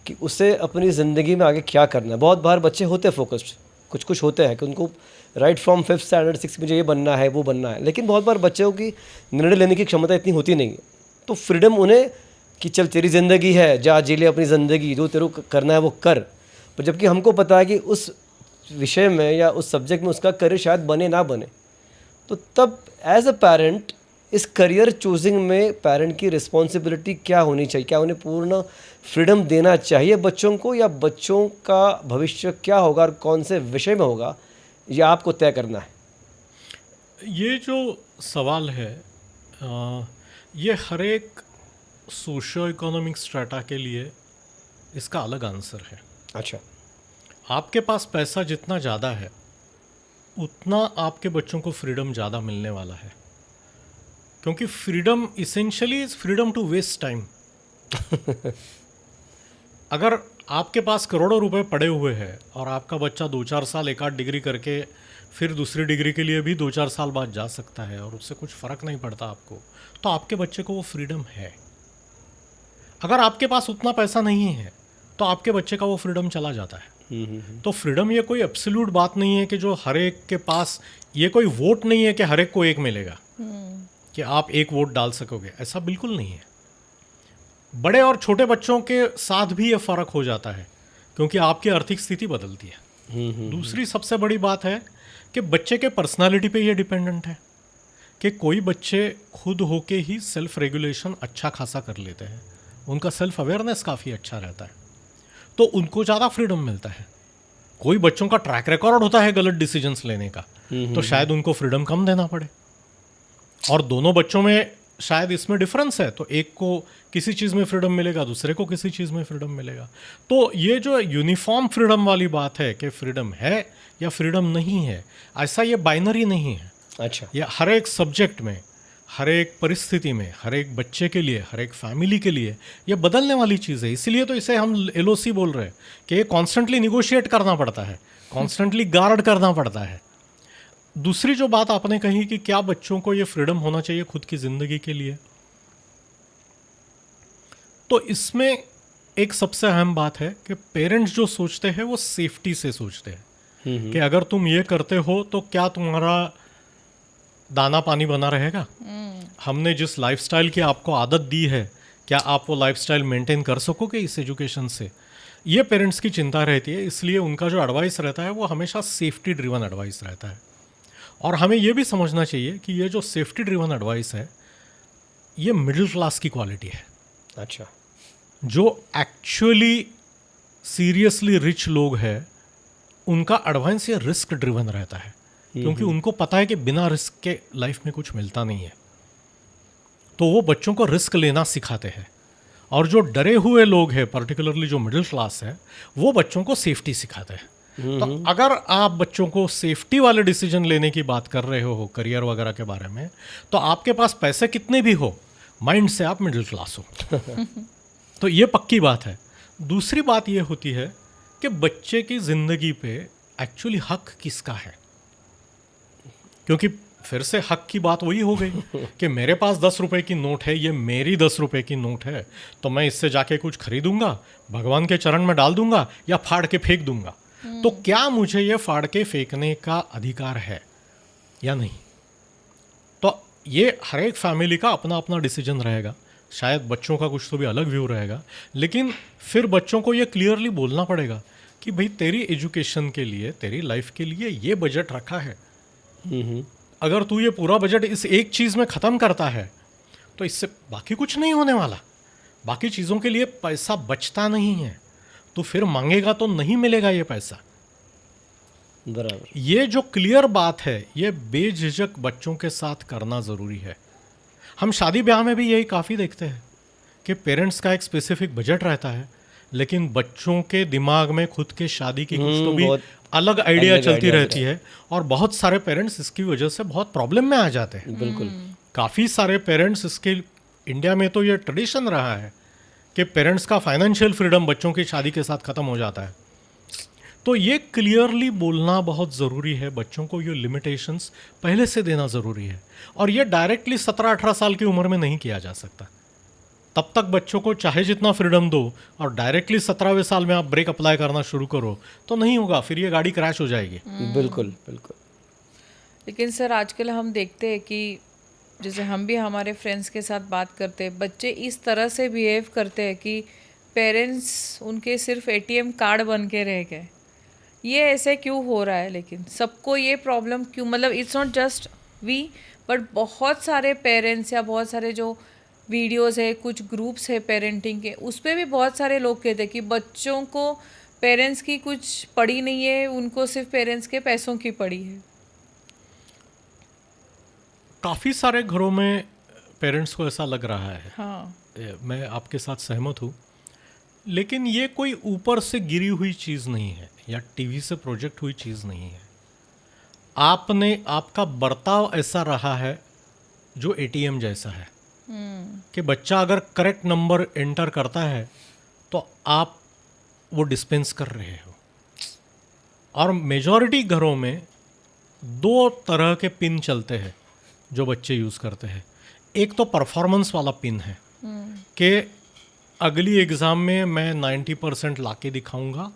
कि उसे अपनी ज़िंदगी में आगे क्या करना है। बहुत बार बच्चे होते हैं फोकस्ड, कुछ होते हैं कि उनको right from 5th standard 6th मुझे ये बनना है वो बनना है, लेकिन बहुत बार बच्चों की निर्णय लेने की क्षमता इतनी होती नहीं है। तो फ्रीडम उन्हें कि चल तेरी ज़िंदगी है, जा जी ले अपनी ज़िंदगी, जो तेरे को करना है वो कर। पर जबकि हमको पता है कि उस विषय में या उस सब्जेक्ट में उसका करियर शायद बने ना बने, तो तब एज अ पेरेंट इस करियर चूजिंग में पेरेंट की रिस्पॉन्सिबिलिटी क्या होनी चाहिए? क्या उन्हें पूर्ण फ्रीडम देना चाहिए बच्चों को, या बच्चों का भविष्य क्या होगा और कौन से विषय में होगा ये आपको तय करना है? ये जो सवाल है ये हर एक सोशियो इकोनॉमिक स्ट्रेटा के लिए इसका अलग आंसर है। अच्छा। आपके पास पैसा जितना ज़्यादा है उतना आपके बच्चों को फ्रीडम ज़्यादा मिलने वाला है, क्योंकि freedom essentially is freedom to waste time. अगर आपके पास करोड़ों रुपए पड़े हुए हैं और आपका बच्चा 2-4 साल एक आध डिग्री करके फिर दूसरी डिग्री के लिए भी 2-4 साल बाद जा सकता है और उससे कुछ फ़र्क नहीं पड़ता आपको, तो आपके बच्चे को वो फ्रीडम है। अगर आपके पास उतना पैसा नहीं है तो आपके बच्चे का वो फ्रीडम चला जाता है। तो फ्रीडम ये कोई एब्सोल्यूट बात नहीं है कि जो हर एक के पास, ये कोई वोट नहीं है कि हर एक को एक मिलेगा कि आप एक वोट डाल सकोगे, ऐसा बिल्कुल नहीं है। बड़े और छोटे बच्चों के साथ भी ये फ़र्क हो जाता है क्योंकि आपकी आर्थिक स्थिति बदलती है। दूसरी सबसे बड़ी बात है कि बच्चे के पर्सनालिटी पे ये डिपेंडेंट है कि कोई बच्चे खुद होके ही सेल्फ रेगुलेशन अच्छा खासा कर लेते हैं, उनका सेल्फ अवेयरनेस काफ़ी अच्छा रहता है, तो उनको ज़्यादा फ्रीडम मिलता है। कोई बच्चों का ट्रैक रिकॉर्ड होता है गलत डिसीजंस लेने का, तो शायद उनको फ्रीडम कम देना पड़े। और दोनों बच्चों में शायद इसमें डिफरेंस है, तो एक को किसी चीज़ में फ्रीडम मिलेगा, दूसरे को किसी चीज़ में फ्रीडम मिलेगा। तो ये जो यूनिफॉर्म फ्रीडम वाली बात है कि फ्रीडम है या फ्रीडम नहीं है, ऐसा ये बाइनरी नहीं है। अच्छा। ये हर एक सब्जेक्ट में, हर एक परिस्थिति में, हर एक बच्चे के लिए, हर एक फैमिली के लिए ये बदलने वाली चीज़ है। इसीलिए तो इसे हम LOC बोल रहे हैं कि ये कॉन्स्टेंटली निगोशिएट करना पड़ता है, कॉन्स्टेंटली गार्ड करना पड़ता है। दूसरी जो बात आपने कही कि क्या बच्चों को ये फ्रीडम होना चाहिए खुद की ज़िंदगी के लिए, तो इसमें एक सबसे अहम बात है कि पेरेंट्स जो सोचते हैं वो सेफ्टी से सोचते हैं कि अगर तुम ये करते हो तो क्या तुम्हारा दाना पानी बना रहेगा। हमने जिस लाइफस्टाइल की आपको आदत दी है, क्या आप वो लाइफस्टाइल मेंटेन कर सकोगे इस एजुकेशन से, ये पेरेंट्स की चिंता रहती है। इसलिए उनका जो एडवाइस रहता है वो हमेशा सेफ्टी ड्रिवन एडवाइस रहता है। और हमें ये भी समझना चाहिए कि ये जो सेफ्टी ड्रिवन एडवाइस है ये मिडिल क्लास की क्वालिटी है। अच्छा। जो एक्चुअली सीरियसली रिच लोग हैं उनका एडवांस ये रिस्क ड्रिवन रहता है, क्योंकि उनको पता है कि बिना रिस्क के लाइफ में कुछ मिलता नहीं है, तो वो बच्चों को रिस्क लेना सिखाते हैं। और जो डरे हुए लोग हैं, पर्टिकुलरली जो मिडिल क्लास है, वो बच्चों को सेफ्टी सिखाते हैं। तो अगर आप बच्चों को सेफ्टी वाले डिसीजन लेने की बात कर रहे हो करियर वगैरह के बारे में, तो आपके पास पैसे कितने भी हो, माइंड से आप मिडिल क्लास हो। तो ये पक्की बात है। दूसरी बात ये होती है कि बच्चे की ज़िंदगी पे एक्चुअली हक किसका है, क्योंकि फिर से हक की बात वही हो गई कि मेरे पास 10 रुपए की नोट है, ये मेरी 10 रुपए की नोट है, तो मैं इससे जाके कुछ खरीदूंगा, भगवान के चरण में डाल दूंगा या फाड़ के फेंक दूंगा। तो क्या मुझे ये फाड़ के फेंकने का अधिकार है या नहीं? तो ये हर एक फैमिली का अपना अपना डिसीजन रहेगा। शायद बच्चों का कुछ तो भी अलग व्यू रहेगा, लेकिन फिर बच्चों को ये क्लियरली बोलना पड़ेगा कि भाई तेरी एजुकेशन के लिए, तेरी लाइफ के लिए ये बजट रखा है। अगर तू ये पूरा बजट इस एक चीज़ में ख़त्म करता है तो इससे बाकी कुछ नहीं होने वाला, बाकी चीज़ों के लिए पैसा बचता नहीं है, तो फिर मांगेगा तो नहीं मिलेगा ये पैसा। बराबर। ये जो क्लियर बात है ये बेझिझक बच्चों के साथ करना ज़रूरी है। हम शादी ब्याह में भी यही काफ़ी देखते हैं कि पेरेंट्स का एक स्पेसिफिक बजट रहता है, लेकिन बच्चों के दिमाग में खुद के शादी की कुछ तो भी अलग आइडिया चलती रहती है, और बहुत सारे पेरेंट्स इसकी वजह से बहुत प्रॉब्लम में आ जाते हैं। बिल्कुल। काफ़ी सारे पेरेंट्स, इसके इंडिया में तो ये ट्रेडिशन रहा है कि पेरेंट्स का फाइनेंशियल फ्रीडम बच्चों की शादी के साथ ख़त्म हो जाता है। तो ये क्लियरली बोलना बहुत ज़रूरी है, बच्चों को ये लिमिटेशंस पहले से देना ज़रूरी है। और ये डायरेक्टली 17-18 साल की उम्र में नहीं किया जा सकता। तब तक बच्चों को चाहे जितना फ्रीडम दो और डायरेक्टली 17वें साल में आप ब्रेक अप्लाई करना शुरू करो तो नहीं होगा, फिर ये गाड़ी क्रैश हो जाएगी। बिल्कुल बिल्कुल। लेकिन सर आजकल हम देखते हैं कि जैसे हम भी हमारे फ्रेंड्स के साथ बात करते हैं, बच्चे इस तरह से बिहेव करते हैं कि पेरेंट्स उनके सिर्फ एटीएम कार्ड बन के रह गए। ये ऐसे क्यों हो रहा है? लेकिन सबको ये प्रॉब्लम क्यों, मतलब it's not just we but बहुत सारे पेरेंट्स या बहुत सारे जो वीडियोस है, कुछ ग्रुप्स है पेरेंटिंग के, उस पर भी बहुत सारे लोग कहते हैं कि बच्चों को पेरेंट्स की कुछ पड़ी नहीं है, उनको सिर्फ पेरेंट्स के पैसों की पड़ी है। काफ़ी सारे घरों में पेरेंट्स को ऐसा लग रहा है। हाँ, मैं आपके साथ सहमत हूँ, लेकिन ये कोई ऊपर से गिरी हुई चीज़ नहीं है या टीवी से प्रोजेक्ट हुई चीज़ नहीं है। आपका बर्ताव ऐसा रहा है जो एटीएम जैसा है कि बच्चा अगर करेक्ट नंबर एंटर करता है तो आप वो डिस्पेंस कर रहे हो। और मेजॉरिटी घरों में 2 तरह के पिन चलते हैं जो बच्चे यूज़ करते हैं। एक तो परफॉर्मेंस वाला पिन है कि अगली एग्ज़ाम में मैं 90% लाके दिखाऊंगा,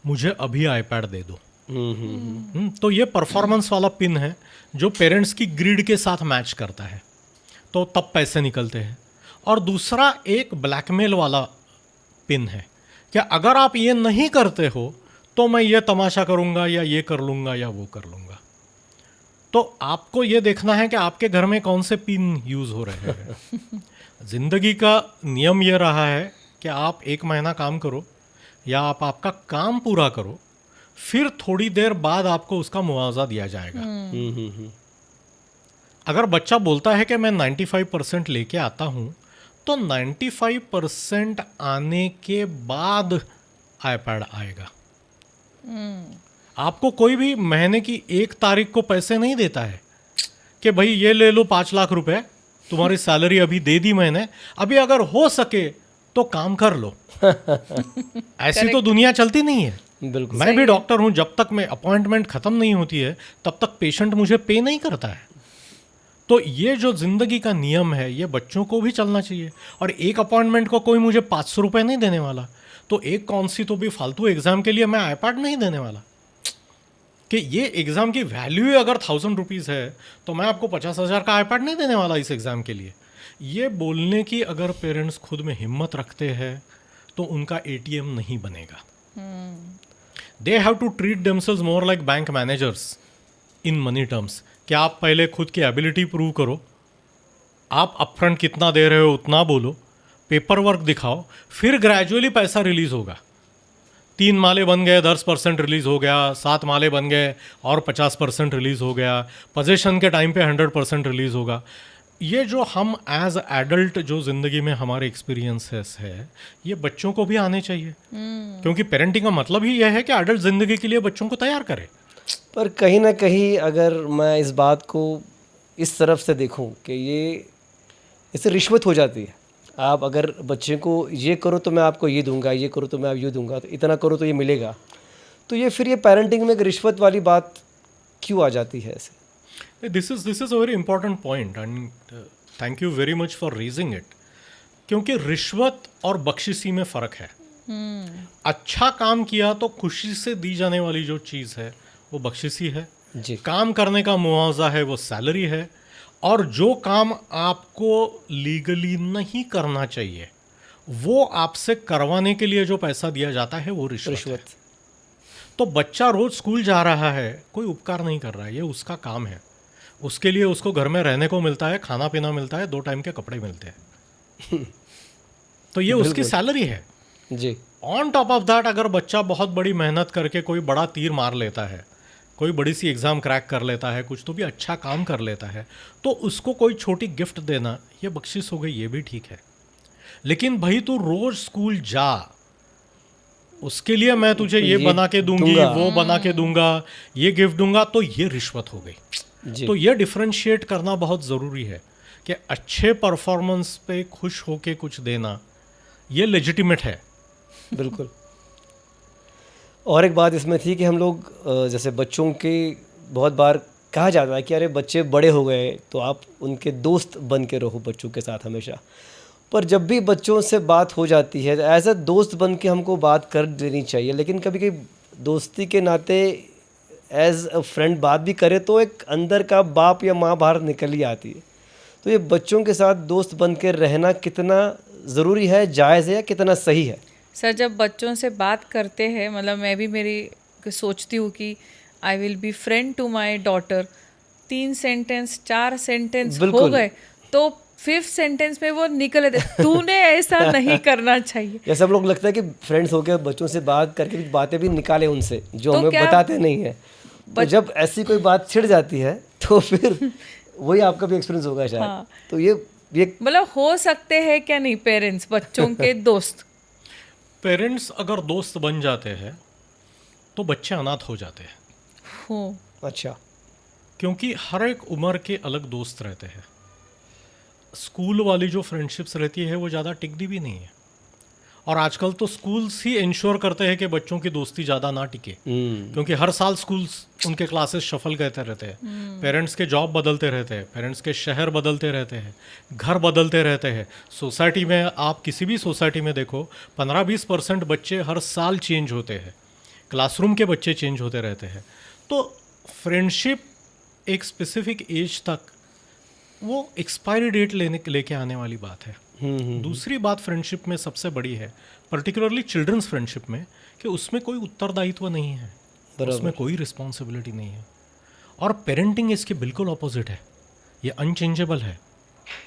मुझे अभी आईपैड दे दो। तो ये परफॉर्मेंस वाला पिन है जो पेरेंट्स की ग्रिड के साथ मैच करता है, तो तब पैसे निकलते हैं। और दूसरा एक ब्लैकमेल वाला पिन है कि अगर आप ये नहीं करते हो तो मैं ये तमाशा करूँगा या ये कर लूँगा या वो कर लूँगा। तो आपको ये देखना है कि आपके घर में कौन से पिन यूज़ हो रहे हैं। ज़िंदगी का नियम ये रहा है कि आप 1 महीना काम करो या आप आपका काम पूरा करो, फिर थोड़ी देर बाद आपको उसका मुआवजा दिया जाएगा। अगर बच्चा बोलता है कि मैं 95% लेके आता हूँ, तो 95% आने के बाद आईपैड आएगा। आपको कोई भी महीने की 1 तारीख को पैसे नहीं देता है कि भाई ये ले लो 5 लाख रुपए, तुम्हारी सैलरी अभी दे दी मैंने, अभी अगर हो सके तो काम कर लो। ऐसी तो दुनिया चलती नहीं है। बिल्कुल। मैं भी डॉक्टर हूँ, जब तक मैं अपॉइंटमेंट ख़त्म नहीं होती है तब तक पेशेंट मुझे पे नहीं करता है। तो ये जो ज़िंदगी का नियम है ये बच्चों को भी चलना चाहिए। और एक अपॉइंटमेंट को कोई मुझे 500 रुपये नहीं देने वाला, तो एक कौन सी तो भी फालतू एग्ज़ाम के लिए मैं आईपैड नहीं देने वाला। कि ये एग्ज़ाम की वैल्यू अगर 1000 रुपीज़ है तो मैं आपको 50,000 का आईपैड नहीं देने वाला इस एग्ज़ाम के लिए। ये बोलने की अगर पेरेंट्स खुद में हिम्मत रखते हैं तो उनका एटीएम नहीं बनेगा। They have to treat themselves more like bank managers in money terms. कि आप पहले खुद की एबिलिटी प्रूव करो, आप अपफ्रंट कितना दे रहे हो उतना बोलो, पेपर वर्क दिखाओ, फिर ग्रेजुअली पैसा रिलीज होगा। 3 माले बन गए 10% रिलीज़ हो गया, 7 माले बन गए और 50% रिलीज़ हो गया, पोजीशन के टाइम पे 100% रिलीज़ होगा। ये जो हम एज एडल्ट जो ज़िंदगी में हमारे एक्सपीरियंसेस है, ये बच्चों को भी आने चाहिए, क्योंकि पेरेंटिंग का मतलब ही यह है कि एडल्ट ज़िंदगी के लिए बच्चों को तैयार करे। पर कहीं ना कहीं अगर मैं इस बात को इस तरफ से देखूं कि ये इससे रिश्वत हो जाती है। आप अगर बच्चे को ये करो तो मैं आपको ये दूंगा, ये करो तो मैं आप ये दूंगा, तो इतना करो तो ये मिलेगा, तो ये फिर ये पेरेंटिंग में एक रिश्वत वाली बात क्यों आ जाती है ऐसे? This is a very important point and thank you very much for raising it, क्योंकि रिश्वत और बख्शिशी में फ़र्क है। अच्छा काम किया तो खुशी से दी जाने वाली जो चीज़ है वो बख्शिशी है जी। काम करने का मुआवजा है वो सैलरी है, और जो काम आपको लीगली नहीं करना चाहिए वो आपसे करवाने के लिए जो पैसा दिया जाता है वो रिश्वत है। तो बच्चा रोज स्कूल जा रहा है, कोई उपकार नहीं कर रहा है, ये उसका काम है। उसके लिए उसको घर में रहने को मिलता है, खाना पीना मिलता है, 2 टाइम के कपड़े मिलते हैं तो ये उसकी सैलरी है जी। ऑन टॉप ऑफ दैट अगर बच्चा बहुत बड़ी मेहनत करके कोई बड़ा तीर मार लेता है, कोई बड़ी सी एग्ज़ाम क्रैक कर लेता है, कुछ तो भी अच्छा काम कर लेता है, तो उसको कोई छोटी गिफ्ट देना ये बख्शिश हो गई, ये भी ठीक है। लेकिन भाई तू रोज स्कूल जा, उसके लिए मैं तुझे ये बना के दूंगी, वो बना के दूंगा, ये गिफ्ट दूंगा, तो ये रिश्वत हो गई। तो ये डिफरेंशिएट करना बहुत ज़रूरी है कि अच्छे परफॉर्मेंस पे खुश होके कुछ देना ये लेजिटिमेट है। बिल्कुल। और एक बात इसमें थी कि हम लोग जैसे बच्चों के बहुत बार कहा जाता है कि अरे बच्चे बड़े हो गए तो आप उनके दोस्त बन के रहो बच्चों के साथ हमेशा। पर जब भी बच्चों से बात हो जाती है एज अ दोस्त बन के हमको बात कर देनी चाहिए, लेकिन कभी कभी दोस्ती के नाते एज अ फ्रेंड बात भी करे तो एक अंदर का बाप या माँ बाहर निकल ही आती है। तो ये बच्चों के साथ दोस्त बन के रहना कितना ज़रूरी है, जायज़ है या कितना सही है? सर जब बच्चों से बात करते हैं, मतलब मैं भी मेरी सोचती हूँ कि I will be friend to my daughter, 3 sentence 4 sentence हो गए तो 5th सेंटेंस में वो निकल तूने ऐसा नहीं करना चाहिए। जैसे हम लोग लगता है कि फ्रेंड्स होकर बच्चों से बात करके बातें भी निकाले उनसे जो हमें बताते नहीं है। तो जब ऐसी कोई बात छिड़ जाती है तो फिर वही आपका भी एक्सपीरियंस होगा शायद। हाँ। तो ये मतलब हो सकते हैं क्या नहीं पेरेंट्स बच्चों के दोस्त? पेरेंट्स अगर दोस्त बन जाते हैं तो बच्चे अनाथ हो जाते हैं। हो अच्छा। क्योंकि हर एक उम्र के अलग दोस्त रहते हैं। स्कूल वाली जो फ्रेंडशिप्स रहती है वो ज़्यादा टिकती भी नहीं है, और आजकल तो स्कूल्स ही इंश्योर करते हैं कि बच्चों की दोस्ती ज़्यादा ना टिके, क्योंकि हर साल स्कूल्स उनके क्लासेस शफल करते रहते हैं, पेरेंट्स के जॉब बदलते रहते हैं, पेरेंट्स के शहर बदलते रहते हैं, घर बदलते रहते हैं। सोसाइटी में आप किसी भी सोसाइटी में देखो 15-20% बच्चे हर साल चेंज होते हैं, क्लासरूम के बच्चे चेंज होते रहते हैं। तो फ्रेंडशिप एक स्पेसिफिक एज तक वो एक्सपायरी डेट लेके आने वाली बात है। दूसरी बात फ्रेंडशिप में सबसे बड़ी है, पर्टिकुलरली चिल्ड्रंस फ्रेंडशिप में, कि उसमें कोई उत्तरदायित्व नहीं है, उसमें कोई रिस्पॉन्सिबिलिटी नहीं है। और पेरेंटिंग इसके बिल्कुल ऑपोजिट है, ये अनचेंजेबल है।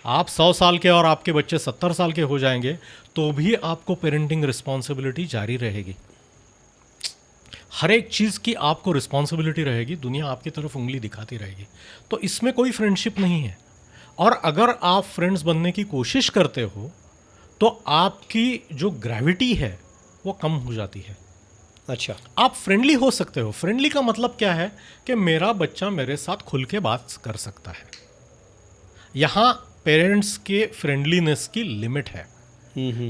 आप 100 साल के और आपके बच्चे 70 साल के हो जाएंगे तो भी आपको पेरेंटिंग रिस्पॉन्सिबिलिटी जारी रहेगी। हर एक चीज़ की आपको रिस्पॉन्सिबिलिटी रहेगी, दुनिया आपकी तरफ उंगली दिखाती रहेगी। तो इसमें कोई फ्रेंडशिप नहीं है। और अगर आप फ्रेंड्स बनने की कोशिश करते हो तो आपकी जो ग्रेविटी है वो कम हो जाती है। अच्छा। आप फ्रेंडली हो सकते हो, फ्रेंडली का मतलब क्या है कि मेरा बच्चा मेरे साथ खुल के बात कर सकता है। यहाँ पेरेंट्स के फ्रेंडलीनेस की लिमिट है।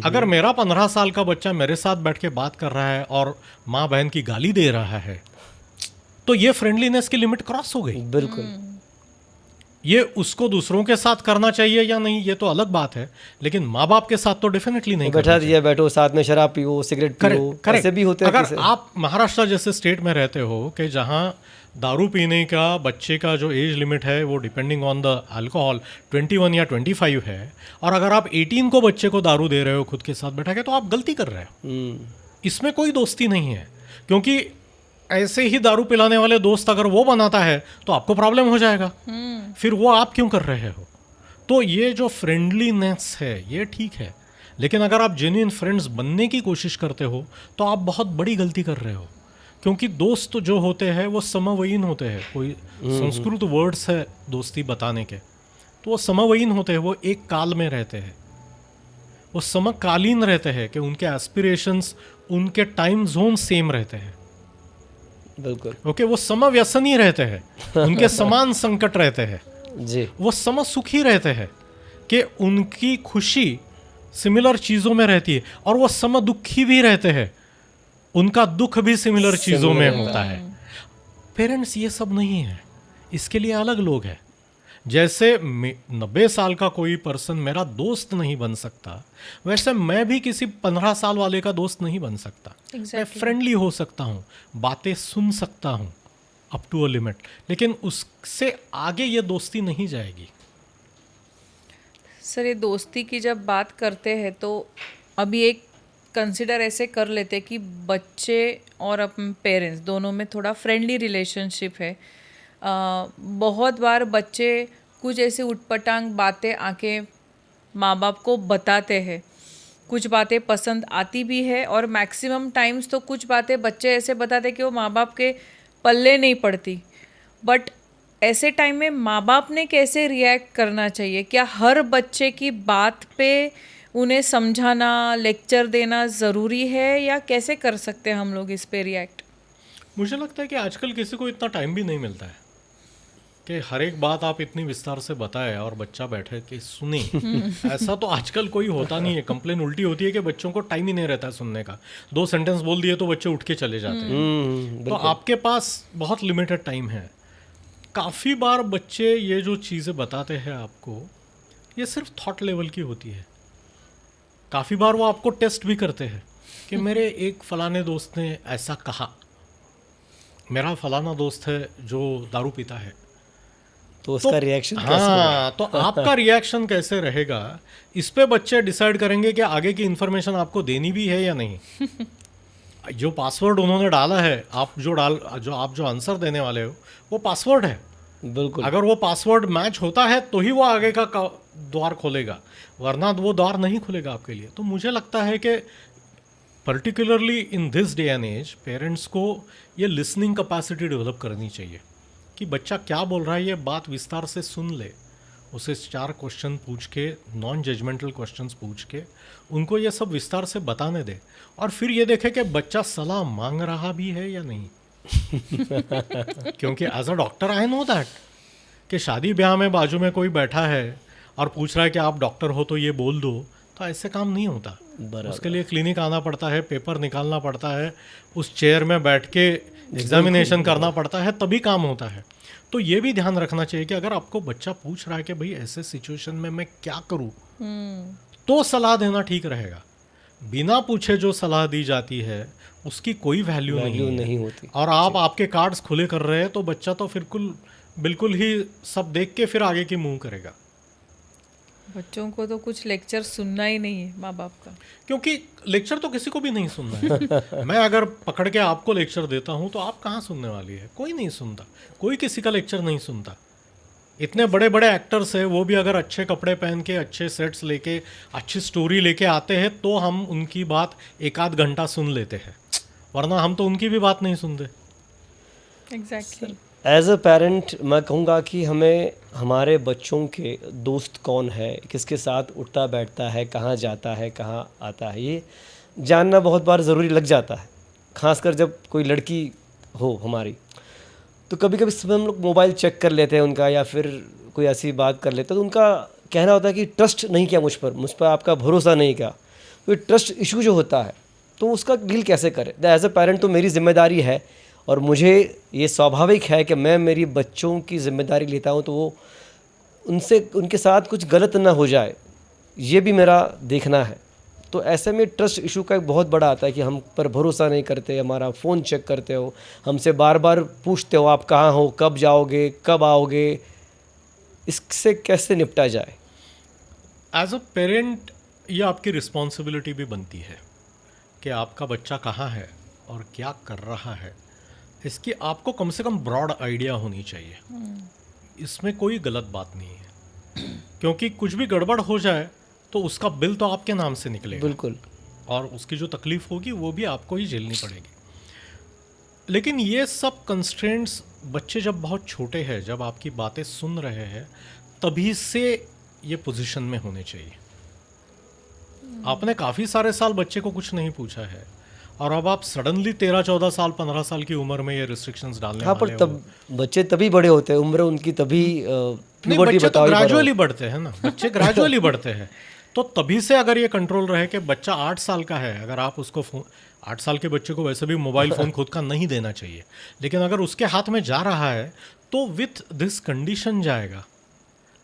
अगर मेरा 15 साल का बच्चा मेरे साथ बैठ के बात कर रहा है और माँ बहन की गाली दे रहा है तो ये फ्रेंडलीनेस की लिमिट क्रॉस हो गई। बिल्कुल। ये उसको दूसरों के साथ करना चाहिए या नहीं ये तो अलग बात है, लेकिन माँ बाप के साथ तो डेफिनेटली नहीं। बैठा दिया, बैठो साथ में शराब पियो, सिगरेट पियो, ऐसे भी होते हैं। अगर आप महाराष्ट्र जैसे स्टेट में रहते हो कि जहाँ दारू पीने का बच्चे का जो एज लिमिट है वो डिपेंडिंग ऑन द अल्कोहल 21 या 25 है, और अगर आप 18 को बच्चे को दारू दे रहे हो खुद के साथ बैठा के, तो आप गलती कर रहे हो। इसमें कोई दोस्ती नहीं है, क्योंकि ऐसे ही दारू पिलाने वाले दोस्त अगर वो बनाता है तो आपको प्रॉब्लम हो जाएगा। फिर वो आप क्यों कर रहे हो? तो ये जो फ्रेंडलीनेस है ये ठीक है, लेकिन अगर आप जेन्युइन फ्रेंड्स बनने की कोशिश करते हो तो आप बहुत बड़ी गलती कर रहे हो, क्योंकि दोस्त जो होते हैं वो समवयीन होते हैं। कोई संस्कृत वर्ड्स है दोस्ती बताने के, तो वो समवयीन होते हैं, वो एक काल में रहते हैं, वो समकालीन रहते हैं कि उनके एस्पिरेशंस, उनके टाइम जोन सेम रहते हैं। बिल्कुल। ओके, वो समव्यसनी रहते हैं, उनके समान संकट रहते हैं जी। वो सम सुखी रहते हैं कि उनकी खुशी सिमिलर चीज़ों में रहती है, और वो सम दुखी भी रहते हैं, उनका दुख भी सिमिलर चीज़ों में होता है। पेरेंट्स ये सब नहीं है, इसके लिए अलग लोग हैं। जैसे 90 साल का कोई पर्सन मेरा दोस्त नहीं बन सकता, वैसे मैं भी किसी 15 साल वाले का दोस्त नहीं बन सकता। मैं फ्रेंडली हो सकता हूँ, बातें सुन सकता हूँ अप टू अ लिमिट, लेकिन उससे आगे ये दोस्ती नहीं जाएगी। सर, ये दोस्ती की जब बात करते हैं तो अभी एक कंसिडर ऐसे कर लेते कि बच्चे और अपने पेरेंट्स दोनों में थोड़ा फ्रेंडली रिलेशनशिप है। बहुत बार बच्चे कुछ ऐसे उटपटांग बातें आके माँ बाप को बताते हैं, कुछ बातें पसंद आती भी है, और मैक्सिमम टाइम्स तो कुछ बातें बच्चे ऐसे बताते कि वो माँ बाप के पल्ले नहीं पड़ती। बट ऐसे टाइम में माँ बाप ने कैसे रिएक्ट करना चाहिए? क्या हर बच्चे की बात पे उन्हें समझाना, लेक्चर देना ज़रूरी है, या कैसे कर सकते हैं हम लोग इस पे रिएक्ट? मुझे लगता है कि आजकल किसी को इतना टाइम भी नहीं मिलता है कि हर एक बात आप इतनी विस्तार से बताए और बच्चा बैठे कि सुने। ऐसा तो आजकल कोई होता नहीं है। कंप्लेन उल्टी होती है कि बच्चों को टाइम ही नहीं रहता है सुनने का। 2 सेंटेंस बोल दिए तो बच्चे उठ के चले जाते हैं। तो आपके पास बहुत लिमिटेड टाइम है। काफ़ी बार बच्चे ये जो चीज़ें बताते हैं आपको, ये सिर्फ थॉट लेवल की होती है। काफ़ी बार वो आपको टेस्ट भी करते हैं कि मेरे एक फलाने दोस्त ने ऐसा कहा, मेरा फलाना दोस्त है जो दारू पीता है, तो उसका रिएक्शन कैसे हाँ, तो आपका रिएक्शन कैसे रहेगा, इस पे बच्चे डिसाइड करेंगे कि आगे की इन्फॉर्मेशन आपको देनी भी है या नहीं। जो पासवर्ड उन्होंने डाला है, आप जो आंसर देने वाले हो, वो पासवर्ड है। बिल्कुल। अगर वो पासवर्ड मैच होता है तो ही वो आगे का द्वार खोलेगा, वरना वो द्वार नहीं खुलेगा आपके लिए। तो मुझे लगता है कि particularly in this day and age parents को ये लिसनिंग कैपेसिटी डेवलप करनी चाहिए कि बच्चा क्या बोल रहा है, ये बात विस्तार से सुन ले, उसे 4 क्वेश्चन पूछ के, नॉन जजमेंटल क्वेश्चंस पूछ के उनको ये सब विस्तार से बताने दे, और फिर ये देखे कि बच्चा सलाह मांग रहा भी है या नहीं। क्योंकि as a doctor I know that कि शादी ब्याह में बाजू में कोई बैठा है और पूछ रहा है कि आप डॉक्टर हो तो ये बोल दो, तो ऐसे काम नहीं होता। उसके लिए क्लिनिक आना पड़ता है, पेपर निकालना पड़ता है, उस चेयर में बैठ के एग्जामिनेशन करना पड़ता है, तभी काम होता है। तो ये भी ध्यान रखना चाहिए कि अगर आपको बच्चा पूछ रहा है कि भाई ऐसे सिचुएशन में मैं क्या करूं, तो सलाह देना ठीक रहेगा। बिना पूछे जो सलाह दी जाती है उसकी कोई वैल्यू नहीं होती। और आप आपके कार्ड्स खुले कर रहे हैं तो बच्चा तो फिर बिल्कुल ही सब देख के फिर आगे की मूव करेगा। बच्चों को तो कुछ लेक्चर सुनना ही नहीं है माँ बाप का, क्योंकि लेक्चर तो किसी को भी नहीं सुनना है। मैं अगर पकड़ के आपको लेक्चर देता हूँ तो आप कहाँ सुनने वाली है? कोई नहीं सुनता, कोई किसी का लेक्चर नहीं सुनता। इतने बड़े बड़े एक्टर्स हैं, वो भी अगर अच्छे कपड़े पहन के, अच्छे सेट्स लेके, अच्छी स्टोरी लेके आते हैं तो हम उनकी बात 1 आध घंटा सुन लेते हैं, वरना हम तो उनकी भी बात नहीं सुनते। एग्जैक्टली। एज अ पेरेंट मैं कहूँगा कि हमें हमारे बच्चों के दोस्त कौन है, किसके साथ उठता बैठता है, कहाँ जाता है, कहाँ आता है, ये जानना बहुत बार ज़रूरी लग जाता है। ख़ासकर जब कोई लड़की हो हमारी, तो कभी कभी सुबह हम लोग मोबाइल चेक कर लेते हैं उनका, या फिर कोई ऐसी बात कर लेते हैं तो उनका कहना होता है कि ट्रस्ट नहीं किया मुझ पर आपका भरोसा नहीं किया। तो ट्रस्ट इशू जो होता है तो उसका डील कैसे करें? एज अ पेरेंट तो मेरी जिम्मेदारी है, और मुझे ये स्वाभाविक है कि मैं मेरी बच्चों की जिम्मेदारी लेता हूँ, तो वो उनके साथ कुछ गलत ना हो जाए, ये भी मेरा देखना है। तो ऐसे में ट्रस्ट इशू का एक बहुत बड़ा आता है कि हम पर भरोसा नहीं करते, हमारा फ़ोन चेक करते हो, हमसे बार बार पूछते हो आप कहाँ हो, कब जाओगे, कब आओगे। इससे कैसे निपटा जाए? एज अ पेरेंट ये आपकी रिस्पॉन्सिबिलिटी भी बनती है कि आपका बच्चा कहाँ है और क्या कर रहा है, इसकी आपको कम से कम ब्रॉड आइडिया होनी चाहिए। इसमें कोई गलत बात नहीं है, क्योंकि कुछ भी गड़बड़ हो जाए तो उसका बिल तो आपके नाम से निकलेगा, बिल्कुल, और उसकी जो तकलीफ होगी वो भी आपको ही झेलनी पड़ेगी। लेकिन ये सब कंस्ट्रेंट्स बच्चे जब बहुत छोटे हैं, जब आपकी बातें सुन रहे हैं, तभी से ये पोजीशन में होने चाहिए। आपने काफ़ी सारे साल बच्चे को कुछ नहीं पूछा है, और अब आप सडनली 13, 14 साल, 15 साल की उम्र में ये रिस्ट्रिक्शंस डालने हाँ, वाले पर तब बच्चे तभी बड़े होते हैं, उम्र उनकी तभी नहीं, puberty बच्चे तो बताओ ही ग्रेजुअली बढ़ते हैं ना, बच्चे ग्रेजुअली बढ़ते हैं। तो तभी से अगर ये कंट्रोल रहे कि बच्चा 8 साल का है, अगर आप उसको 8 साल के बच्चे को वैसे भी मोबाइल फ़ोन खुद का नहीं देना चाहिए, लेकिन अगर उसके हाथ में जा रहा है तो विथ दिस कंडीशन जाएगा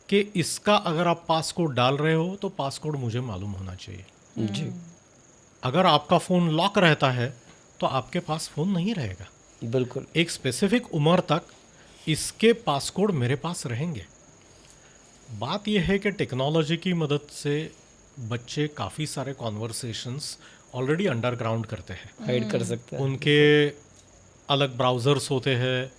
कि इसका अगर आप पासकोड डाल रहे हो तो पासकोड मुझे मालूम होना चाहिए जी, अगर आपका फ़ोन लॉक रहता है तो आपके पास फ़ोन नहीं रहेगा। बिल्कुल, एक स्पेसिफिक उम्र तक इसके पासकोड मेरे पास रहेंगे। बात यह है कि टेक्नोलॉजी की मदद से बच्चे काफ़ी सारे कॉन्वर्सेशंस ऑलरेडी अंडरग्राउंड करते हैं। हाइड कर सकते हैं। उनके अलग ब्राउज़र्स होते हैं,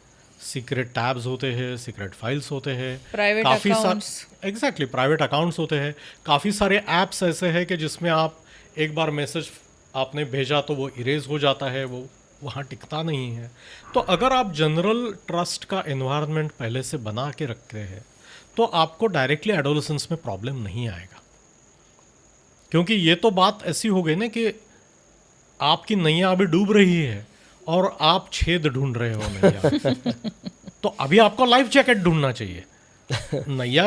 सीक्रेट टैब्स होते हैं, सीक्रेट फाइल्स होते हैं, Private accounts. Exactly private accounts होते हैं। काफ़ी सारे ऐप्स ऐसे हैं कि जिसमें आप एक बार मैसेज आपने भेजा तो वो इरेज हो जाता है, वो वहाँ टिकता नहीं है। तो अगर आप जनरल ट्रस्ट का एनवायरनमेंट पहले से बना के रखते हैं तो आपको डायरेक्टली एडोलेसेंस में प्रॉब्लम नहीं आएगा, क्योंकि ये तो बात ऐसी हो गई ना कि आपकी नैया अभी डूब रही है और आप छेद ढूंढ रहे हो नैया तो अभी आपको लाइफ जैकेट ढूंढना चाहिए। नैया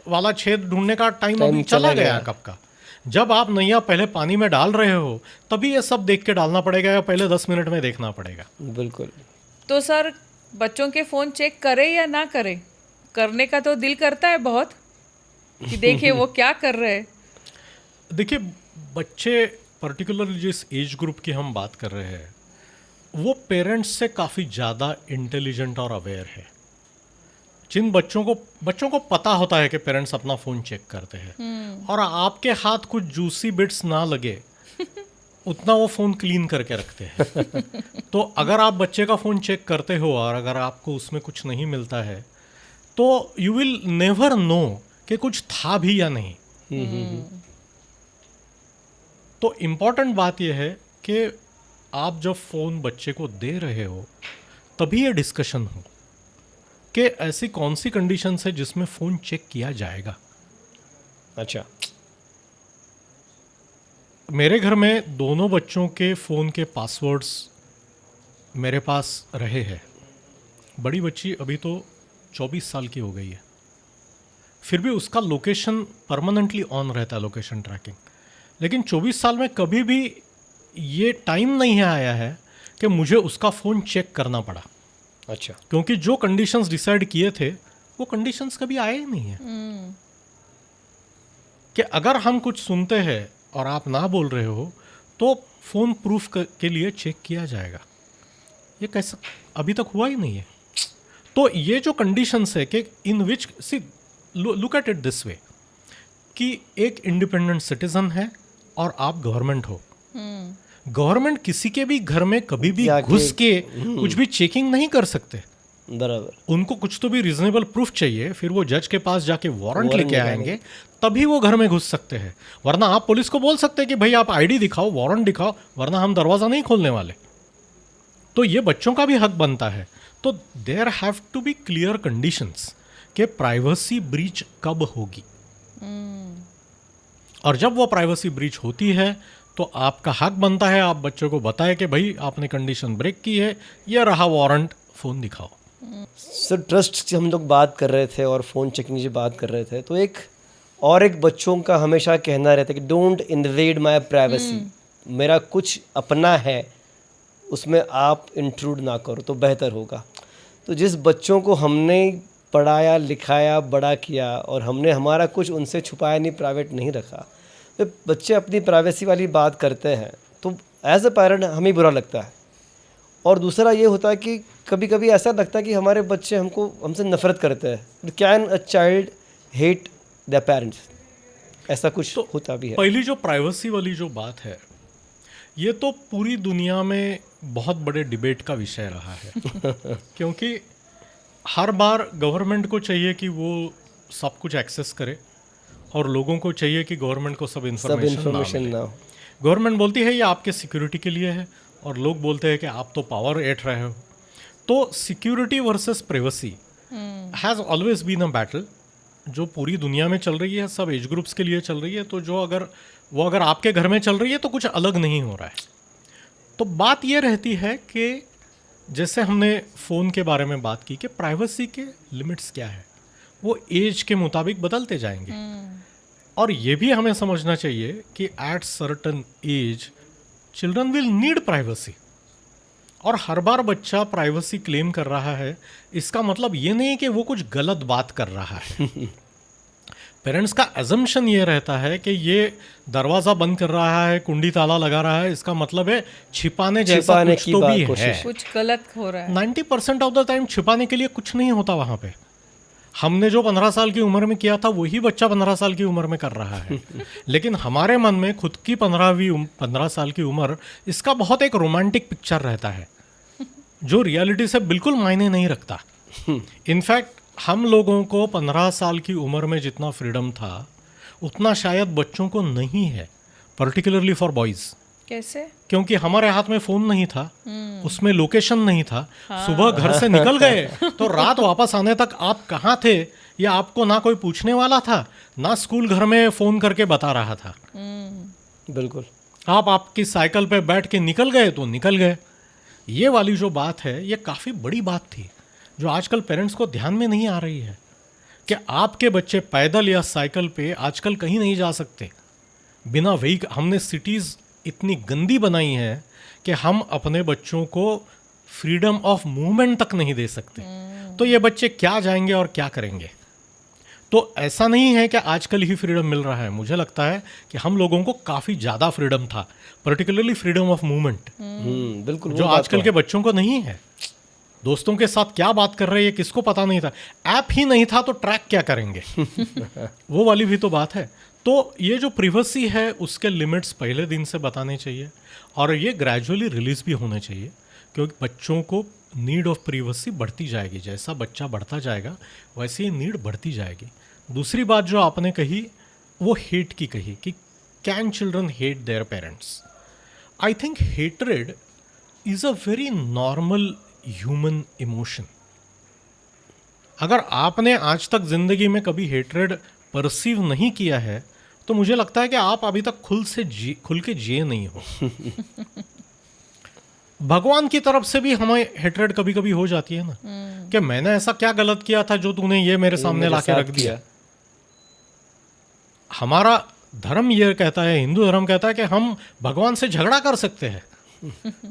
वाला छेद ढूंढने का टाइम अभी चला गया कब का। जब आप नैया पहले पानी में डाल रहे हो तभी ये सब देख के डालना पड़ेगा, या पहले 10 मिनट में देखना पड़ेगा। बिल्कुल। तो सर बच्चों के फ़ोन चेक करें या ना करें? करने का तो दिल करता है बहुत कि देखिए वो क्या कर रहे हैं। देखिए, बच्चे पर्टिकुलरली जिस एज ग्रुप की हम बात कर रहे हैं वो पेरेंट्स से काफ़ी ज़्यादा इंटेलिजेंट और अवेयर है। जिन बच्चों को पता होता है कि पेरेंट्स अपना फ़ोन चेक करते हैं और आपके हाथ कुछ जूसी बिट्स ना लगे उतना वो फ़ोन क्लीन करके रखते हैं। तो अगर आप बच्चे का फ़ोन चेक करते हो और अगर आपको उसमें कुछ नहीं मिलता है तो यू विल नेवर नो कि कुछ था भी या नहीं। तो इम्पॉर्टेंट बात यह है कि आप जब फ़ोन बच्चे को दे रहे हो तभी ये डिस्कशन हो कि ऐसी कौन सी कंडीशंस है जिसमें फ़ोन चेक किया जाएगा। अच्छा, मेरे घर में दोनों बच्चों के फ़ोन के पासवर्ड्स मेरे पास रहे हैं। बड़ी बच्ची अभी तो 24 साल की हो गई है, फिर भी उसका लोकेशन परमानेंटली ऑन रहता है, लोकेशन ट्रैकिंग। लेकिन 24 साल में कभी भी ये टाइम नहीं आया है कि मुझे उसका फ़ोन चेक करना पड़ा। अच्छा, क्योंकि जो कंडीशंस डिसाइड किए थे वो कंडीशंस कभी आए ही नहीं है। कि अगर हम कुछ सुनते हैं और आप ना बोल रहे हो तो फ़ोन प्रूफ के लिए चेक किया जाएगा। ये कैसा अभी तक हुआ ही नहीं है। तो ये जो कंडीशंस है कि in which see look at it this way कि एक इंडिपेंडेंट सिटीजन है और आप गवर्नमेंट हो। गवर्नमेंट किसी के भी घर में कभी भी घुस के कुछ भी चेकिंग नहीं कर सकते। बराबर। उनको कुछ तो भी रीजनेबल प्रूफ चाहिए, फिर वो जज के पास जाके वारंट लेके आएंगे तभी वो घर में घुस सकते हैं। वरना आप पुलिस को बोल सकते हैं कि भाई आप आईडी दिखाओ, वारंट दिखाओ, वरना हम दरवाज़ा नहीं खोलने वाले। तो ये बच्चों का भी हक बनता है। तो there have to be clear conditions कि प्राइवेसी ब्रीच कब होगी, और जब वो प्राइवेसी ब्रीच होती है तो आपका हक बनता है आप बच्चों को बताएं कि भाई आपने कंडीशन ब्रेक की है, ये रहा वारंट, फ़ोन दिखाओ। सर, ट्रस्ट की हम लोग बात कर रहे थे और फ़ोन चेकिंग की बात कर रहे थे, तो एक बच्चों का हमेशा कहना रहता है कि डोंट इन्वेड माय प्राइवेसी। मेरा कुछ अपना है उसमें आप इंट्रूड ना करो तो बेहतर होगा। तो जिस बच्चों को हमने पढ़ाया, लिखाया, बड़ा किया और हमने हमारा कुछ उनसे छुपाया नहीं, प्राइवेट नहीं रखा, तो बच्चे अपनी प्राइवेसी वाली बात करते हैं तो एज अ पेरेंट हमें बुरा लगता है। और दूसरा ये होता है कि कभी कभी ऐसा लगता है कि हमारे बच्चे हमसे नफरत करते हैं। Can a child hate the parents? ऐसा कुछ तो होता भी है। पहली जो प्राइवेसी वाली जो बात है ये तो पूरी दुनिया में बहुत बड़े डिबेट का विषय रहा है क्योंकि हर बार गवर्नमेंट को चाहिए कि वो सब कुछ एक्सेस करे और लोगों को चाहिए कि गवर्नमेंट को सब इन्फॉर्मेशन ना हो। गवर्नमेंट बोलती है ये आपके सिक्योरिटी के लिए है, और लोग बोलते हैं कि आप तो पावर ऐंठ रहे हो। तो security versus privacy has always been a battle जो पूरी दुनिया में चल रही है, सब एज ग्रुप्स के लिए चल रही है। तो जो अगर आपके घर में चल रही है तो कुछ अलग नहीं हो रहा है। तो बात ये रहती है कि जैसे हमने फ़ोन के बारे में बात की कि प्राइवेसी के लिमिट्स क्या है, वो एज के मुताबिक बदलते जाएंगे। और ये भी हमें समझना चाहिए कि at certain age children will need privacy. और हर बार बच्चा प्राइवेसी क्लेम कर रहा है, इसका मतलब ये नहीं कि वो कुछ गलत बात कर रहा है। पेरेंट्स का एजम्पशन ये रहता है कि ये दरवाज़ा बंद कर रहा है, कुंडी ताला लगा रहा है, इसका मतलब है छिपाने जैसा कुछ तो भी है, कुछ गलत हो रहा है। 90% ऑफ द टाइम छिपाने के लिए कुछ नहीं होता वहाँ पे। हमने जो 15 साल की उम्र में किया था वही बच्चा 15 साल की उम्र में कर रहा है। लेकिन हमारे मन में खुद की 15 साल की उम्र, इसका बहुत एक रोमांटिक पिक्चर रहता है जो रियलिटी से बिल्कुल मायने नहीं रखता। इनफैक्ट हम लोगों को 15 साल की उम्र में जितना फ्रीडम था उतना शायद बच्चों को नहीं है, पर्टिकुलरली फॉर बॉयज़। कैसे? क्योंकि हमारे हाथ में फ़ोन नहीं था, उसमें लोकेशन नहीं था। सुबह घर से निकल गए तो रात वापस आने तक आप कहाँ थे ये आपको ना कोई पूछने वाला था, ना स्कूल घर में फ़ोन करके बता रहा था। बिल्कुल, आप आपकी साइकिल पे बैठ के निकल गए तो निकल गए। ये वाली जो बात है ये काफ़ी बड़ी बात थी जो आजकल पेरेंट्स को ध्यान में नहीं आ रही है कि आपके बच्चे पैदल या साइकिल पे आजकल कहीं नहीं जा सकते बिना व्हीकल। हमने सिटीज़ इतनी गंदी बनाई है कि हम अपने बच्चों को फ्रीडम ऑफ मूवमेंट तक नहीं दे सकते। तो ये बच्चे क्या जाएंगे और क्या करेंगे? तो ऐसा नहीं है कि आजकल ही फ्रीडम मिल रहा है। मुझे लगता है कि हम लोगों को काफ़ी ज़्यादा फ्रीडम था, पर्टिकुलरली फ्रीडम ऑफ मूवमेंट, बिल्कुल, जो आजकल के बच्चों को नहीं है। दोस्तों के साथ क्या बात कर रहे हैं किसको पता नहीं था। ऐप ही नहीं था तो ट्रैक क्या करेंगे? वो वाली भी तो बात है। तो ये जो प्रिवेसी है उसके लिमिट्स पहले दिन से बताने चाहिए और ये ग्रेजुअली रिलीज भी होने चाहिए, क्योंकि बच्चों को नीड ऑफ प्रिवेसी बढ़ती जाएगी। जैसा बच्चा बढ़ता जाएगा वैसे ही नीड बढ़ती जाएगी। दूसरी बात जो आपने कही वो हेट की कही कि can children hate their parents. I think hatred is a very normal human emotion. अगर आपने आज तक ज़िंदगी में कभी हेट्रेड परसीव नहीं किया है तो मुझे लगता है कि आप अभी तक खुल के जिए नहीं हो। भगवान की तरफ से भी हमें हेट्रेड कभी कभी हो जाती है ना कि मैंने ऐसा क्या गलत किया था जो तूने ये मेरे सामने लाके रख दिया। हमारा धर्म ये कहता है, हिंदू धर्म कहता है कि हम भगवान से झगड़ा कर सकते हैं।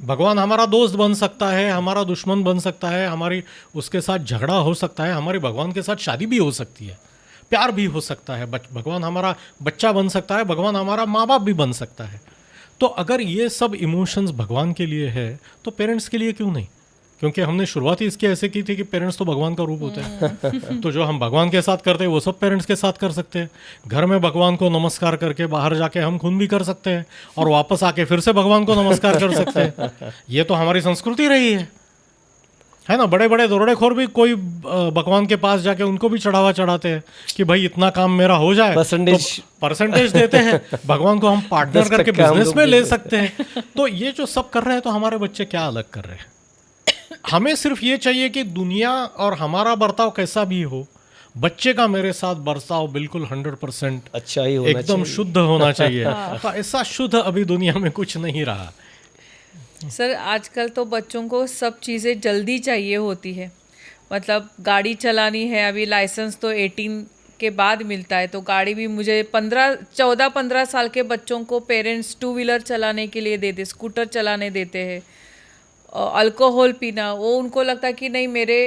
भगवान हमारा दोस्त बन सकता है, हमारा दुश्मन बन सकता है, हमारी उसके साथ झगड़ा हो सकता है, हमारी भगवान के साथ शादी भी हो सकती है, प्यार भी हो सकता है, भगवान हमारा बच्चा बन सकता है, भगवान हमारा माँ बाप भी बन सकता है। तो अगर ये सब इमोशंस भगवान के लिए है तो पेरेंट्स के लिए क्यों नहीं? क्योंकि हमने शुरुआत ही इसकी ऐसे की थी कि पेरेंट्स तो भगवान का रूप होते हैं। तो जो हम भगवान के साथ करते हैं वो सब पेरेंट्स के साथ कर सकते हैं। घर में भगवान को नमस्कार करके बाहर जाके हम खून भी कर सकते हैं और वापस आके फिर से भगवान को नमस्कार कर सकते हैं। ये तो हमारी संस्कृति रही है ना। बड़े बड़े दरोडेखोर भी कोई भगवान के पास जाके उनको भी चढ़ावा चढ़ाते हैं कि भाई इतना काम मेरा हो जाए, परसेंटेज देते हैं। भगवान को हम पार्टनर करके बिजनेस में ले सकते हैं। तो ये जो सब कर रहे हैं तो हमारे बच्चे क्या अलग कर रहे हैं? हमें सिर्फ ये चाहिए कि दुनिया और हमारा बर्ताव कैसा भी हो, बच्चे का मेरे साथ बर्ताव बिल्कुल 100% अच्छा ही होना एकदम शुद्ध होना चाहिए। तो ऐसा शुद्ध अभी दुनिया में कुछ नहीं रहा। सर आजकल तो बच्चों को सब चीज़ें जल्दी चाहिए होती है। मतलब गाड़ी चलानी है, अभी लाइसेंस तो 18 के बाद मिलता है, तो गाड़ी भी मुझे 14-15 साल के बच्चों को पेरेंट्स 2 व्हीलर चलाने के लिए देते, स्कूटर चलाने देते हैं। अल्कोहल पीना, वो उनको लगता है कि नहीं मेरे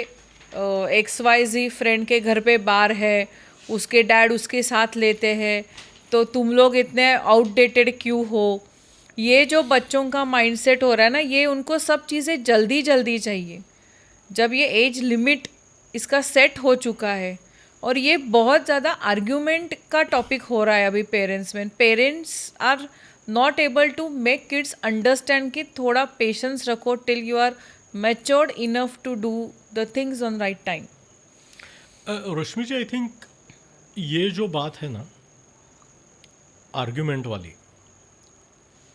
XYZ फ्रेंड के घर पे बार है, उसके डैड उसके साथ लेते हैं, तो तुम लोग इतने आउटडेटेड क्यों हो। ये जो बच्चों का माइंडसेट हो रहा है ना, ये उनको सब चीज़ें जल्दी जल्दी चाहिए। जब ये एज लिमिट इसका सेट हो चुका है, और ये बहुत ज़्यादा आर्ग्यूमेंट का टॉपिक हो रहा है अभी पेरेंट्स में। Parents are not able to make kids understand कि थोड़ा पेशेंस रखो till you are matured enough to do the things on right time. Rashmi ji, I think ये जो बात है ना, आर्ग्यूमेंट वाली,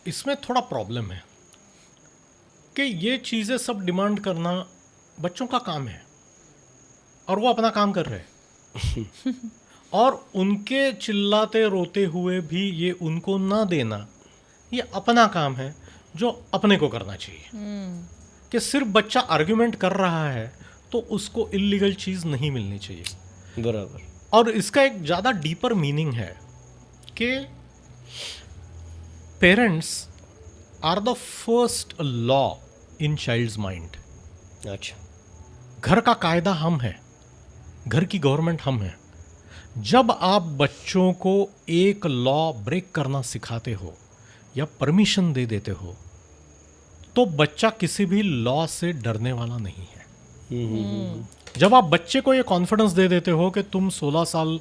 इसमें थोड़ा प्रॉब्लम है कि ये चीज़ें सब डिमांड करना बच्चों का काम है और वो अपना काम कर रहे हैं और उनके चिल्लाते रोते हुए भी ये उनको ना देना, ये अपना काम है जो अपने को करना चाहिए। कि सिर्फ बच्चा आर्ग्यूमेंट कर रहा है तो उसको इल्लीगल चीज़ नहीं मिलनी चाहिए। बराबर। और इसका एक ज़्यादा डीपर मीनिंग है कि parents are the first law in child's mind. अच्छा। घर का कायदा हम हैं, घर की गवर्नमेंट हम हैं। जब आप बच्चों को एक लॉ ब्रेक करना सिखाते हो या परमिशन दे देते हो तो बच्चा किसी भी लॉ से डरने वाला नहीं है। जब आप बच्चे को ये कॉन्फिडेंस दे देते हो कि तुम 16 साल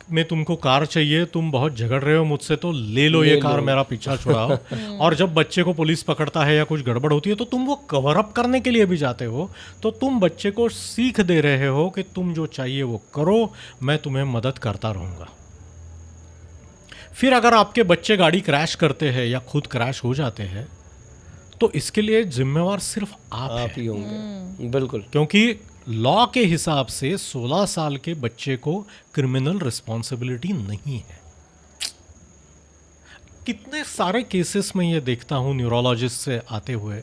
में तुमको कार चाहिए, तुम बहुत झगड़ रहे हो मुझसे, तो ले लो ये कार, मेरा पीछा छुड़ाओ। और जब बच्चे को पुलिस पकड़ता है या कुछ गड़बड़ होती है तो तुम वो कवर अप करने के लिए भी जाते हो, तो तुम बच्चे को सीख दे रहे हो कि तुम जो चाहिए वो करो, मैं तुम्हें मदद करता रहूँगा। फिर अगर आपके बच्चे गाड़ी क्रैश करते हैं या खुद क्रैश हो जाते हैं तो इसके लिए जिम्मेवार सिर्फ आप ही होंगे। बिल्कुल। क्योंकि लॉ के हिसाब से 16 साल के बच्चे को क्रिमिनल रिस्पॉन्सिबिलिटी नहीं है। कितने सारे केसेस में ये देखता हूँ न्यूरोलॉजिस्ट से आते हुए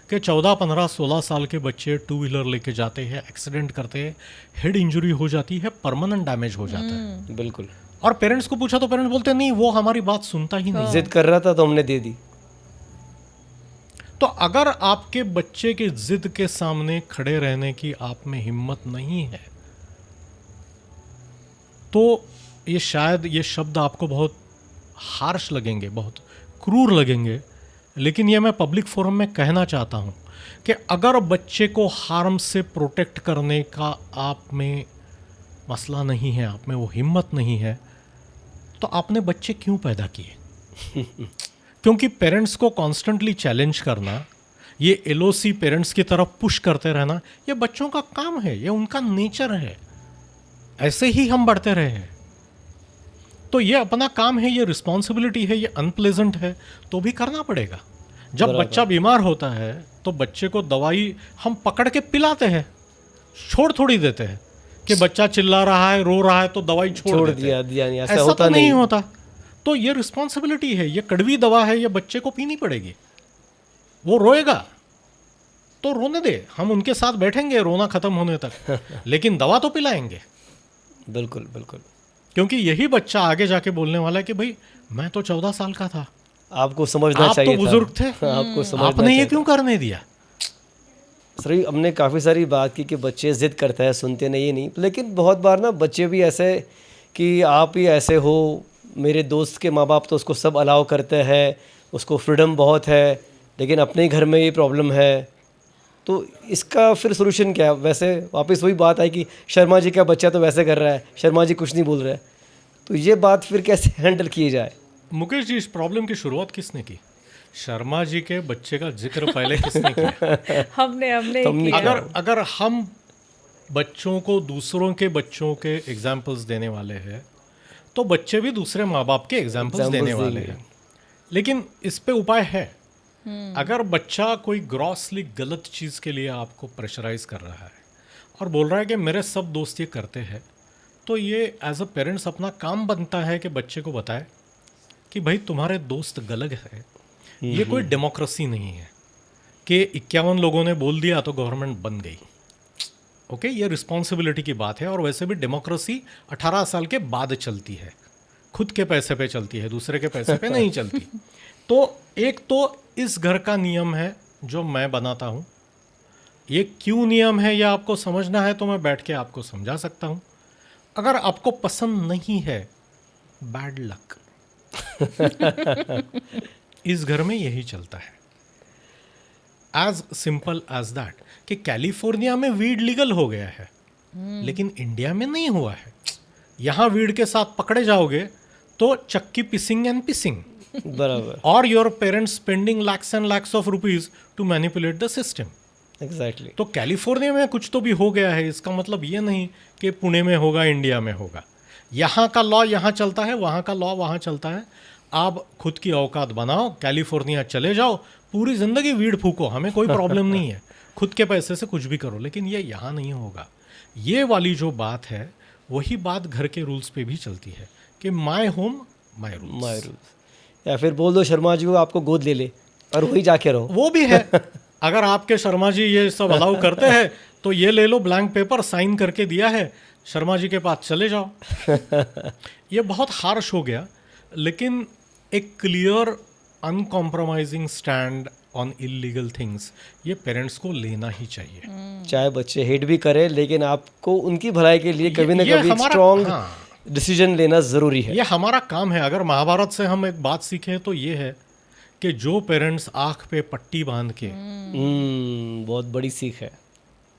कि 14, 15, 16 साल के बच्चे टू व्हीलर लेके जाते हैं, एक्सीडेंट करते हैं, हेड इंजरी हो जाती है, परमानेंट डैमेज हो जाता है। बिल्कुल। और पेरेंट्स को पूछा तो पेरेंट्स बोलते नहीं, वो हमारी बात सुनता ही नहीं। जिद कर रहा था तो हमने दे दी। तो अगर आपके बच्चे की जिद के सामने खड़े रहने की आप में हिम्मत नहीं है तो ये शायद ये शब्द आपको बहुत हार्श लगेंगे, बहुत क्रूर लगेंगे, लेकिन ये मैं पब्लिक फोरम में कहना चाहता हूँ कि अगर बच्चे को हार्म से प्रोटेक्ट करने का आप में मसला नहीं है, आप में वो हिम्मत नहीं है, तो आपने बच्चे क्यों पैदा किए? क्योंकि पेरेंट्स को कॉन्स्टेंटली चैलेंज करना, ये एलओसी पेरेंट्स की तरफ पुश करते रहना, ये बच्चों का काम है, ये उनका नेचर है, ऐसे ही हम बढ़ते रहे हैं। तो ये अपना काम है, ये रिस्पॉन्सिबिलिटी है, ये अनप्लेजेंट है तो भी करना पड़ेगा। जब बच्चा बीमार होता है तो बच्चे को दवाई हम पकड़ के पिलाते हैं, छोड़ थोड़ी देते हैं कि बच्चा चिल्ला रहा है, रो रहा है तो दवाई छोड़ दिया नहीं, ऐसा होता नहीं होता। तो ये रिस्पॉन्सिबिलिटी है, ये कड़वी दवा है, ये बच्चे को पीनी पड़ेगी। वो रोएगा तो रोने दे, हम उनके साथ बैठेंगे रोना खत्म होने तक, लेकिन दवा तो पिलाएंगे। बिल्कुल बिल्कुल। क्योंकि यही बच्चा आगे जाके बोलने वाला है कि भाई मैं तो 14 साल का था, आपको समझना चाहिए, आप तो बुजुर्ग थे, आपको समझना आपने ये क्यों करने दिया? सर हमने काफ़ी सारी बात की कि बच्चे जिद करते हैं, सुनते नहीं, लेकिन बहुत बार ना बच्चे भी ऐसे कि आप ही ऐसे हो, मेरे दोस्त के माँ बाप तो उसको सब अलाउ करते हैं, उसको फ्रीडम बहुत है, लेकिन अपने घर में ये प्रॉब्लम है। तो इसका फिर सोल्यूशन क्या है? वैसे वापस वही बात आई कि शर्मा जी का बच्चा तो वैसे कर रहा है, शर्मा जी कुछ नहीं बोल रहा है, तो ये बात फिर कैसे हैंडल की जाए? मुकेश जी, इस प्रॉब्लम की शुरुआत किसने की? शर्मा जी के बच्चे का जिक्र पहले किसने किया? हमने अगर हम बच्चों को दूसरों के बच्चों के एग्जाम्पल्स देने वाले हैं तो बच्चे भी दूसरे माँ बाप के एग्जाम्पल्स देने वाले हैं। लेकिन इस पे उपाय है। अगर बच्चा कोई ग्रॉसली गलत चीज़ के लिए आपको प्रेशराइज कर रहा है और बोल रहा है कि मेरे सब दोस्त ये करते हैं, तो ये एज अ पेरेंट्स अपना काम बनता है कि बच्चे को बताए कि भाई तुम्हारे दोस्त गलत है, ये कोई डेमोक्रेसी नहीं है कि 51 लोगों ने बोल दिया तो गवर्नमेंट बन गई। ओके, ये रिस्पॉन्सिबिलिटी की बात है। और वैसे भी डेमोक्रेसी 18 साल के बाद चलती है, खुद के पैसे पे चलती है, दूसरे के पैसे पे नहीं चलती। तो एक तो इस घर का नियम है जो मैं बनाता हूँ, ये क्यों नियम है यह आपको समझना है तो मैं बैठ के आपको समझा सकता हूँ। अगर आपको पसंद नहीं है, बैड लक। इस घर में यही चलता है, एज सिंपल एज दैट। कि कैलिफोर्निया में वीड लीगल हो गया है, लेकिन इंडिया में नहीं हुआ है। यहाँ वीड के साथ पकड़े जाओगे तो चक्की पिसिंग एंड पिसिंग, बराबर, और your parents spending lakhs and lakhs of rupees to manipulate the system. Exactly. तो कैलिफोर्निया में कुछ तो भी हो गया है, इसका मतलब ये नहीं कि पुणे में होगा, इंडिया में होगा। यहाँ का लॉ यहाँ चलता है, वहाँ का लॉ वहाँ चलता है। आप खुद की औकात बनाओ, कैलिफोर्निया चले जाओ, पूरी ज़िंदगी वीड फूको, हमें कोई प्रॉब्लम नहीं है, खुद के पैसे से कुछ भी करो। लेकिन ये यहाँ नहीं होगा। ये वाली जो बात है वही बात घर के रूल्स पे भी चलती है कि my home my rules. My rules. या फिर बोल दो शर्मा जी को आपको गोद ले ले और वही जाके रहो। वो भी है। अगर आपके शर्मा जी ये सब अलाउ करते हैं तो ये ले लो, ब्लैंक पेपर साइन करके दिया है, शर्मा जी के पास चले जाओ। ये बहुत हार्श हो गया, लेकिन एक clear uncompromising stand on illegal things ये पेरेंट्स को लेना ही चाहिए। चाहे बच्चे हेट भी करें, लेकिन आपको उनकी भलाई के लिए कभी ना ये कभी हमारा- स्ट्रॉन्ग हाँ। डिसीजन लेना ज़रूरी है। ये हमारा काम है। अगर महाभारत से हम एक बात सीखें तो ये है कि जो पेरेंट्स आँख पे पट्टी बांध के बहुत बड़ी सीख है।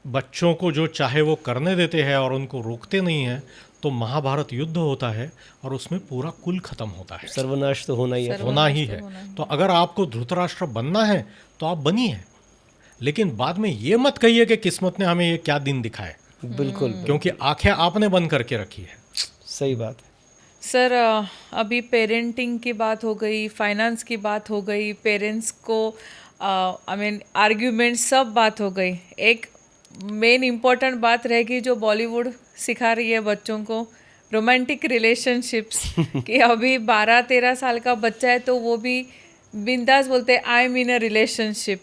बच्चों को जो चाहे वो करने देते हैं और उनको रोकते नहीं है, तो महाभारत युद्ध होता है और उसमें पूरा कुल खत्म होता है। सर्वनाश तो होना ही है। होना ही है। तो अगर आपको धृतराष्ट्र बनना है तो आप बनिए, लेकिन बाद में ये मत कहिए कि किस्मत ने हमें ये क्या दिन दिखाए, बिल्कुल क्योंकि आंखें आपने बंद करके रखी है। सही बात है। सर अभी पेरेंटिंग की बात हो गई, फाइनेंस की बात हो गई, पेरेंट्स को आई मीन आर्ग्यूमेंट सब बात हो गई। एक मेन इम्पोर्टेंट बात रहेगी जो बॉलीवुड सिखा रही है बच्चों को, रोमांटिक रिलेशनशिप्स। कि अभी 12-13 साल का बच्चा है तो वो भी बिंदास बोलते हैं I am in a relationship.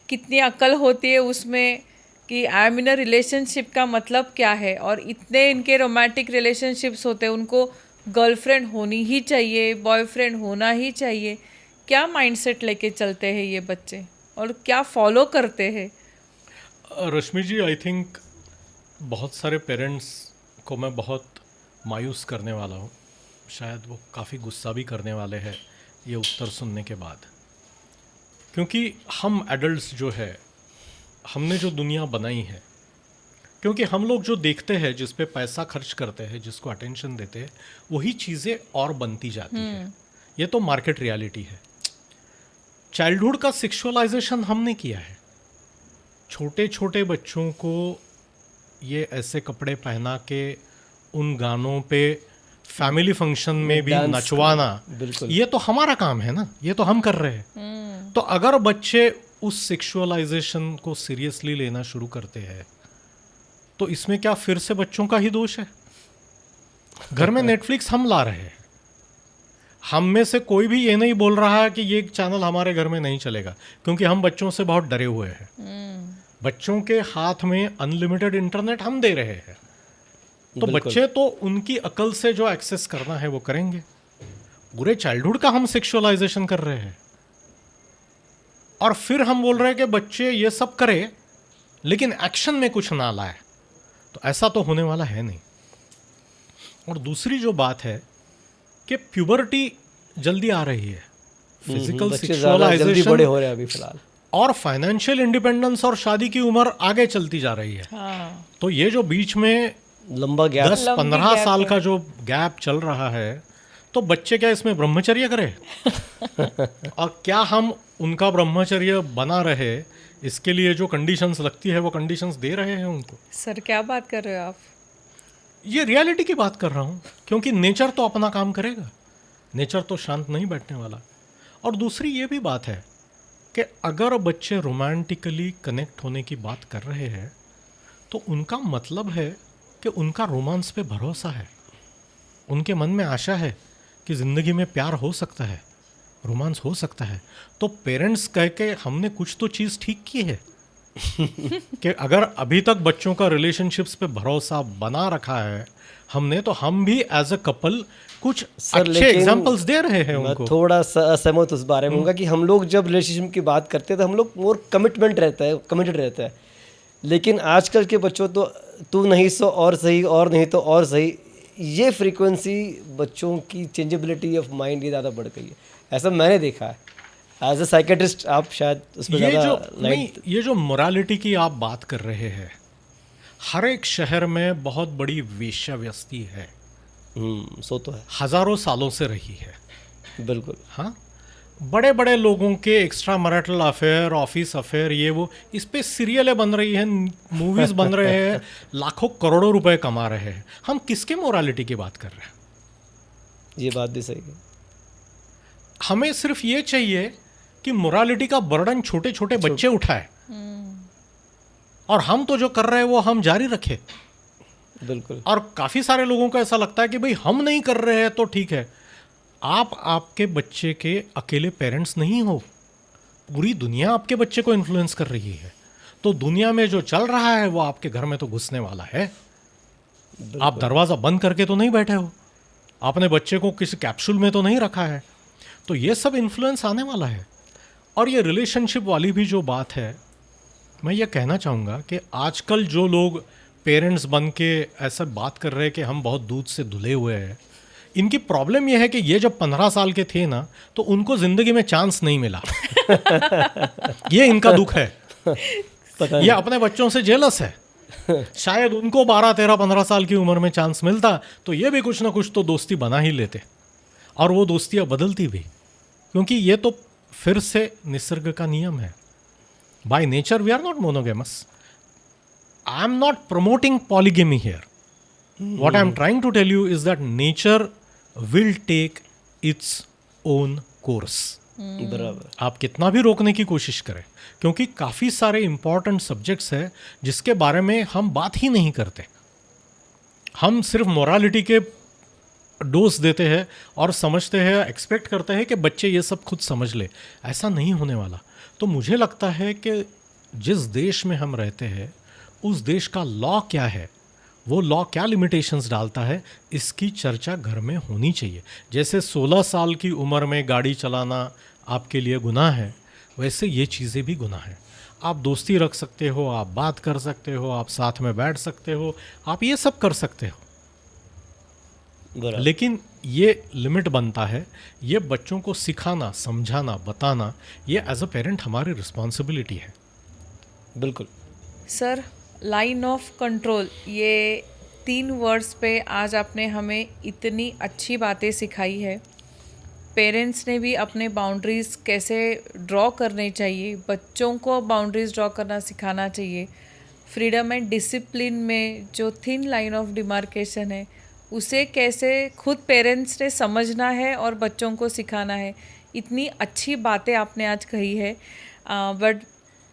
कितनी अक्ल होती है उसमें कि I am in a relationship का मतलब क्या है। और इतने इनके रोमांटिक रिलेशनशिप्स होते हैं, उनको गर्लफ्रेंड होनी ही चाहिए, बॉयफ्रेंड होना ही चाहिए। क्या माइंडसेट लेके चलते हैं ये बच्चे और क्या फॉलो करते हैं? रश्मि जी, आई थिंक बहुत सारे पेरेंट्स को मैं बहुत मायूस करने वाला हूँ। शायद वो काफ़ी गुस्सा भी करने वाले हैं ये उत्तर सुनने के बाद, क्योंकि हम एडल्ट्स जो है, हमने जो दुनिया बनाई है, क्योंकि हम लोग जो देखते हैं, जिस पे पैसा खर्च करते हैं, जिसको अटेंशन देते हैं, वही चीज़ें और बनती जाती है। ये तो मार्केट रियलिटी है। चाइल्डहुड का सेक्सुअलाइजेशन हमने किया है। छोटे छोटे बच्चों को ये ऐसे कपड़े पहना के उन गानों पे फैमिली फंक्शन में भी डांस नचवाना, बिल्कुल। ये तो हमारा काम है ना, ये तो हम कर रहे हैं। तो अगर बच्चे उस सेक्सुअलाइजेशन को सीरियसली लेना शुरू करते हैं तो इसमें क्या फिर से बच्चों का ही दोष है? घर में नेटफ्लिक्स हम ला रहे हैं, हम में से कोई भी ये नहीं बोल रहा है कि ये चैनल हमारे घर में नहीं चलेगा, क्योंकि हम बच्चों से बहुत डरे हुए हैं। बच्चों के हाथ में अनलिमिटेड इंटरनेट हम दे रहे हैं, तो बच्चे तो उनकी अकल से जो एक्सेस करना है वो करेंगे। पूरे चाइल्डहुड का हम सेक्सुअलाइजेशन कर रहे हैं और फिर हम बोल रहे हैं कि बच्चे ये सब करे लेकिन एक्शन में कुछ ना लाए, तो ऐसा तो होने वाला है नहीं। और दूसरी जो बात है कि प्यूबर्टी जल्दी आ रही है, फिजिकल बच्चे ज़्यादा जल्दी बड़े हो रहे हैं अभी फिलहाल, और फाइनेंशियल इंडिपेंडेंस और शादी की उम्र आगे चलती जा रही है। हाँ। तो ये जो बीच में लंबा गैप 10-15 साल का जो गैप चल रहा है, तो बच्चे क्या इसमें ब्रह्मचर्य करें? और क्या हम उनका ब्रह्मचर्य बना रहे, इसके लिए जो कंडीशंस लगती है वो कंडीशंस दे रहे हैं उनको? सर क्या बात कर रहे हो आप? ये रियलिटी की बात कर रहा हूँ, क्योंकि नेचर तो अपना काम करेगा, नेचर तो शांत नहीं बैठने वाला। और दूसरी ये भी बात है कि अगर बच्चे रोमांटिकली कनेक्ट होने की बात कर रहे हैं तो उनका मतलब है कि उनका रोमांस पे भरोसा है, उनके मन में आशा है कि ज़िंदगी में प्यार हो सकता है, रोमांस हो सकता है। तो पेरेंट्स कह के हमने कुछ तो चीज़ ठीक की है कि अगर अभी तक बच्चों का रिलेशनशिप्स पे भरोसा बना रखा है हमने, तो हम भी एज अ कपल कुछ अच्छे एग्जांपल्स दे रहे हैं उनको। मैं थोड़ा सा असहमत उस बारे में हूँ कि हम लोग जब रिलेशनशिप की बात करते हैं तो हम लोग मोर कमिटमेंट रहता है, कमिटेड रहता है। लेकिन आजकल के बच्चों तो तू नहीं सो और सही, और नहीं तो और सही, ये फ्रीक्वेंसी बच्चों की चेंजेबिलिटी ऑफ माइंड ये ज़्यादा बढ़ गई है, ऐसा मैंने देखा है। एज अ साइकेट्रिस्ट आप शायद उस पर ज़्यादा ये जो मोरालिटी की आप बात कर रहे हैं, हर एक शहर में बहुत बड़ी वेश्याव्यस्ती है। सो तो है, हजारों सालों से रही है। बिल्कुल। हाँ, बड़े बड़े लोगों के extra marital affair, office affair, ये वो, इस पे सीरियलें बन रही हैं, मूवीज़ बन रहे हैं, लाखों करोड़ों रुपए कमा रहे हैं। हम किसके मोरालिटी की बात कर रहे हैं? ये बात भी सही है। हमें सिर्फ ये चाहिए कि मोरालिटी का बर्डन छोटे छोटे बच्चे उठाए, और हम तो जो कर रहे हैं वो हम जारी रखें। बिल्कुल। और काफ़ी सारे लोगों को ऐसा लगता है कि भाई हम नहीं कर रहे हैं तो ठीक है। आप आपके बच्चे के अकेले पेरेंट्स नहीं हो, पूरी दुनिया आपके बच्चे को इन्फ्लुएंस कर रही है। तो दुनिया में जो चल रहा है वो आपके घर में तो घुसने वाला है। आप दरवाज़ा बंद करके तो नहीं बैठे हो, आपने बच्चे को किसी कैप्सूल में तो नहीं रखा है। तो ये सब इन्फ्लुएंस आने वाला है। और ये रिलेशनशिप वाली भी जो बात है, मैं ये कहना चाहूँगा कि आजकल जो लोग पेरेंट्स बन के ऐसा बात कर रहे हैं कि हम बहुत दूध से धुले हुए हैं, इनकी प्रॉब्लम यह है कि ये जब 15 साल के थे ना तो उनको ज़िंदगी में चांस नहीं मिला। ये इनका दुख है। ये अपने बच्चों से जेलस है। शायद उनको 12, 13, 15 साल की उम्र में चांस मिलता तो ये भी कुछ ना कुछ तो दोस्ती बना ही लेते, और वो दोस्तियाँ बदलती भी, क्योंकि ये तो फिर से निसर्ग का नियम है। By nature we are not monogamous. I am not promoting polygamy here. What I'm trying to tell you is that nature will take its own course. बराबर। आप कितना भी रोकने की कोशिश करें, क्योंकि काफ़ी सारे इंपॉर्टेंट सब्जेक्ट्स हैं जिसके बारे में हम बात ही नहीं करते। हम सिर्फ मोरालिटी के डोज देते हैं और समझते हैं, एक्सपेक्ट करते हैं कि बच्चे ये सब खुद समझ ले। ऐसा नहीं होने वाला। तो मुझे लगता है कि जिस देश में हम रहते हैं उस देश का लॉ क्या है, वो लॉ क्या लिमिटेशंस डालता है, इसकी चर्चा घर में होनी चाहिए। जैसे 16 साल की उम्र में गाड़ी चलाना आपके लिए गुनाह है, वैसे ये चीज़ें भी गुनाह है। आप दोस्ती रख सकते हो, आप बात कर सकते हो, आप साथ में बैठ सकते हो, आप ये सब कर सकते हो, लेकिन ये लिमिट बनता है। ये बच्चों को सिखाना, समझाना, बताना, ये एज अ पेरेंट हमारी रिस्पॉन्सिबिलिटी है। बिल्कुल सर, लाइन ऑफ कंट्रोल, ये 3 वर्ड्स पे आज आपने हमें इतनी अच्छी बातें सिखाई है। पेरेंट्स ने भी अपने बाउंड्रीज़ कैसे ड्रॉ करने चाहिए, बच्चों को बाउंड्रीज़ ड्रॉ करना सिखाना चाहिए। फ्रीडम एंड डिसिप्लिन में जो थिन लाइन ऑफ डिमार्केशन है, उसे कैसे खुद पेरेंट्स ने समझना है और बच्चों को सिखाना है। इतनी अच्छी बातें आपने आज कही है। But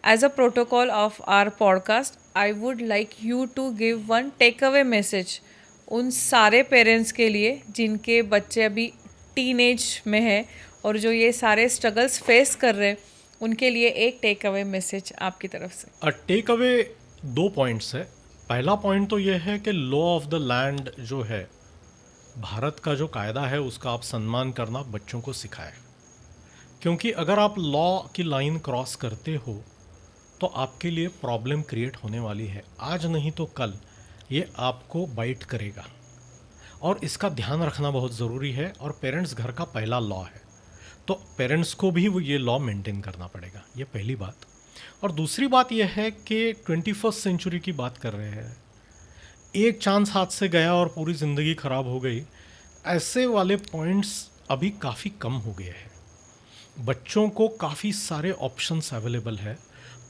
as a protocol of our podcast, I would like you to give one take away message उन सारे पेरेंट्स के लिए जिनके बच्चे अभी टीनेज में है और जो ये सारे स्ट्रगल्स फेस कर रहे हैं, उनके लिए एक टेक अवे मैसेज आपकी तरफ से। टेक अवे 2 पॉइंट्स है। पहला पॉइंट तो ये है कि लॉ ऑफ द लैंड जो है, भारत का जो कायदा है, उसका आप सम्मान करना बच्चों को सिखाएं। क्योंकि अगर आप लॉ की लाइन क्रॉस करते हो तो आपके लिए प्रॉब्लम क्रिएट होने वाली है। आज नहीं तो कल ये आपको बाइट करेगा, और इसका ध्यान रखना बहुत ज़रूरी है। और पेरेंट्स घर का पहला लॉ है, तो पेरेंट्स को भी वो ये लॉ मेंटेन करना पड़ेगा। ये पहली बात। और दूसरी बात यह है कि 21st सेंचुरी की बात कर रहे हैं, एक चांस हाथ से गया और पूरी ज़िंदगी ख़राब हो गई, ऐसे वाले पॉइंट्स अभी काफ़ी कम हो गए हैं। बच्चों को काफ़ी सारे ऑप्शंस अवेलेबल है,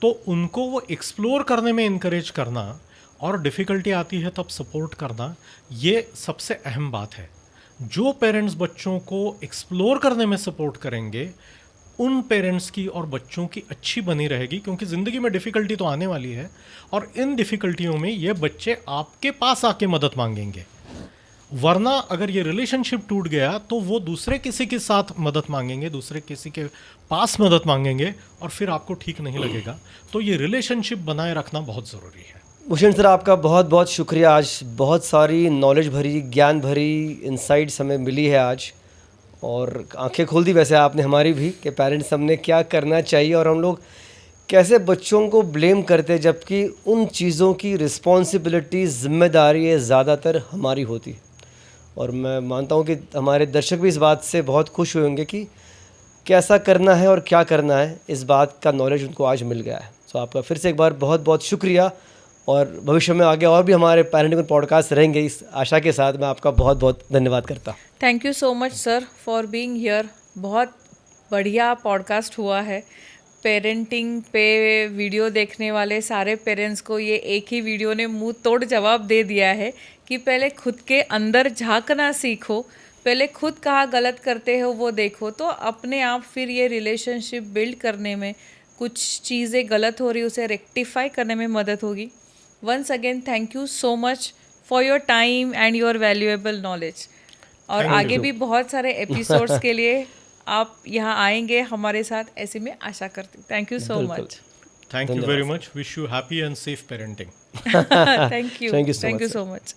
तो उनको वो एक्सप्लोर करने में इनकरेज करना, और डिफ़िकल्टी आती है तब सपोर्ट करना, ये सबसे अहम बात है। जो पेरेंट्स बच्चों को एक्सप्लोर करने में सपोर्ट करेंगे, उन पेरेंट्स की और बच्चों की अच्छी बनी रहेगी। क्योंकि ज़िंदगी में डिफ़िकल्टी तो आने वाली है, और इन डिफ़िकल्टियों में ये बच्चे आपके पास आके मदद मांगेंगे। वरना अगर ये रिलेशनशिप टूट गया तो वो दूसरे किसी के साथ मदद मांगेंगे, दूसरे किसी के पास मदद मांगेंगे, और फिर आपको ठीक नहीं लगेगा। तो ये रिलेशनशिप बनाए रखना बहुत ज़रूरी है। भूषण सर, आपका बहुत बहुत शुक्रिया। आज बहुत सारी नॉलेज भरी, ज्ञान भरी इनसाइट्स हमें मिली है आज, और आंखें खोल दी वैसे आपने हमारी भी, कि पेरेंट्स हमने क्या करना चाहिए और हम लोग कैसे बच्चों को ब्लेम करते, जबकि उन चीज़ों की रिस्पॉन्सिबिलिटी, जिम्मेदारी ज़्यादातर हमारी होती है। और मैं मानता हूँ कि हमारे दर्शक भी इस बात से बहुत खुश हुए होंगे कि कैसा करना है और क्या करना है, इस बात का नॉलेज उनको आज मिल गया है। तो आपका फिर से एक बार बहुत बहुत शुक्रिया, और भविष्य में आगे और भी हमारे पेरेंटिंग पॉडकास्ट रहेंगे, इस आशा के साथ मैं आपका बहुत बहुत धन्यवाद करता हूँ। Thank you so much sir for being here. बहुत बढ़िया पॉडकास्ट हुआ है। पेरेंटिंग पे वीडियो देखने वाले सारे पेरेंट्स को ये एक ही वीडियो ने मुंह तोड़ जवाब दे दिया है कि पहले खुद के अंदर झांकना सीखो, पहले खुद कहाँ गलत करते हो वो देखो, तो अपने आप फिर ये रिलेशनशिप बिल्ड करने में कुछ चीज़ें गलत हो रही उसे रेक्टिफाई करने में मदद होगी। Once again thank you so much for your time and your valuable knowledge. और आगे भी बहुत सारे एपिसोड्स के लिए आप यहाँ आएंगे हमारे साथ, ऐसे में आशा करती हूँ। Thank you so much. Thank you very much. Wish you happy and safe parenting. Thank you so much.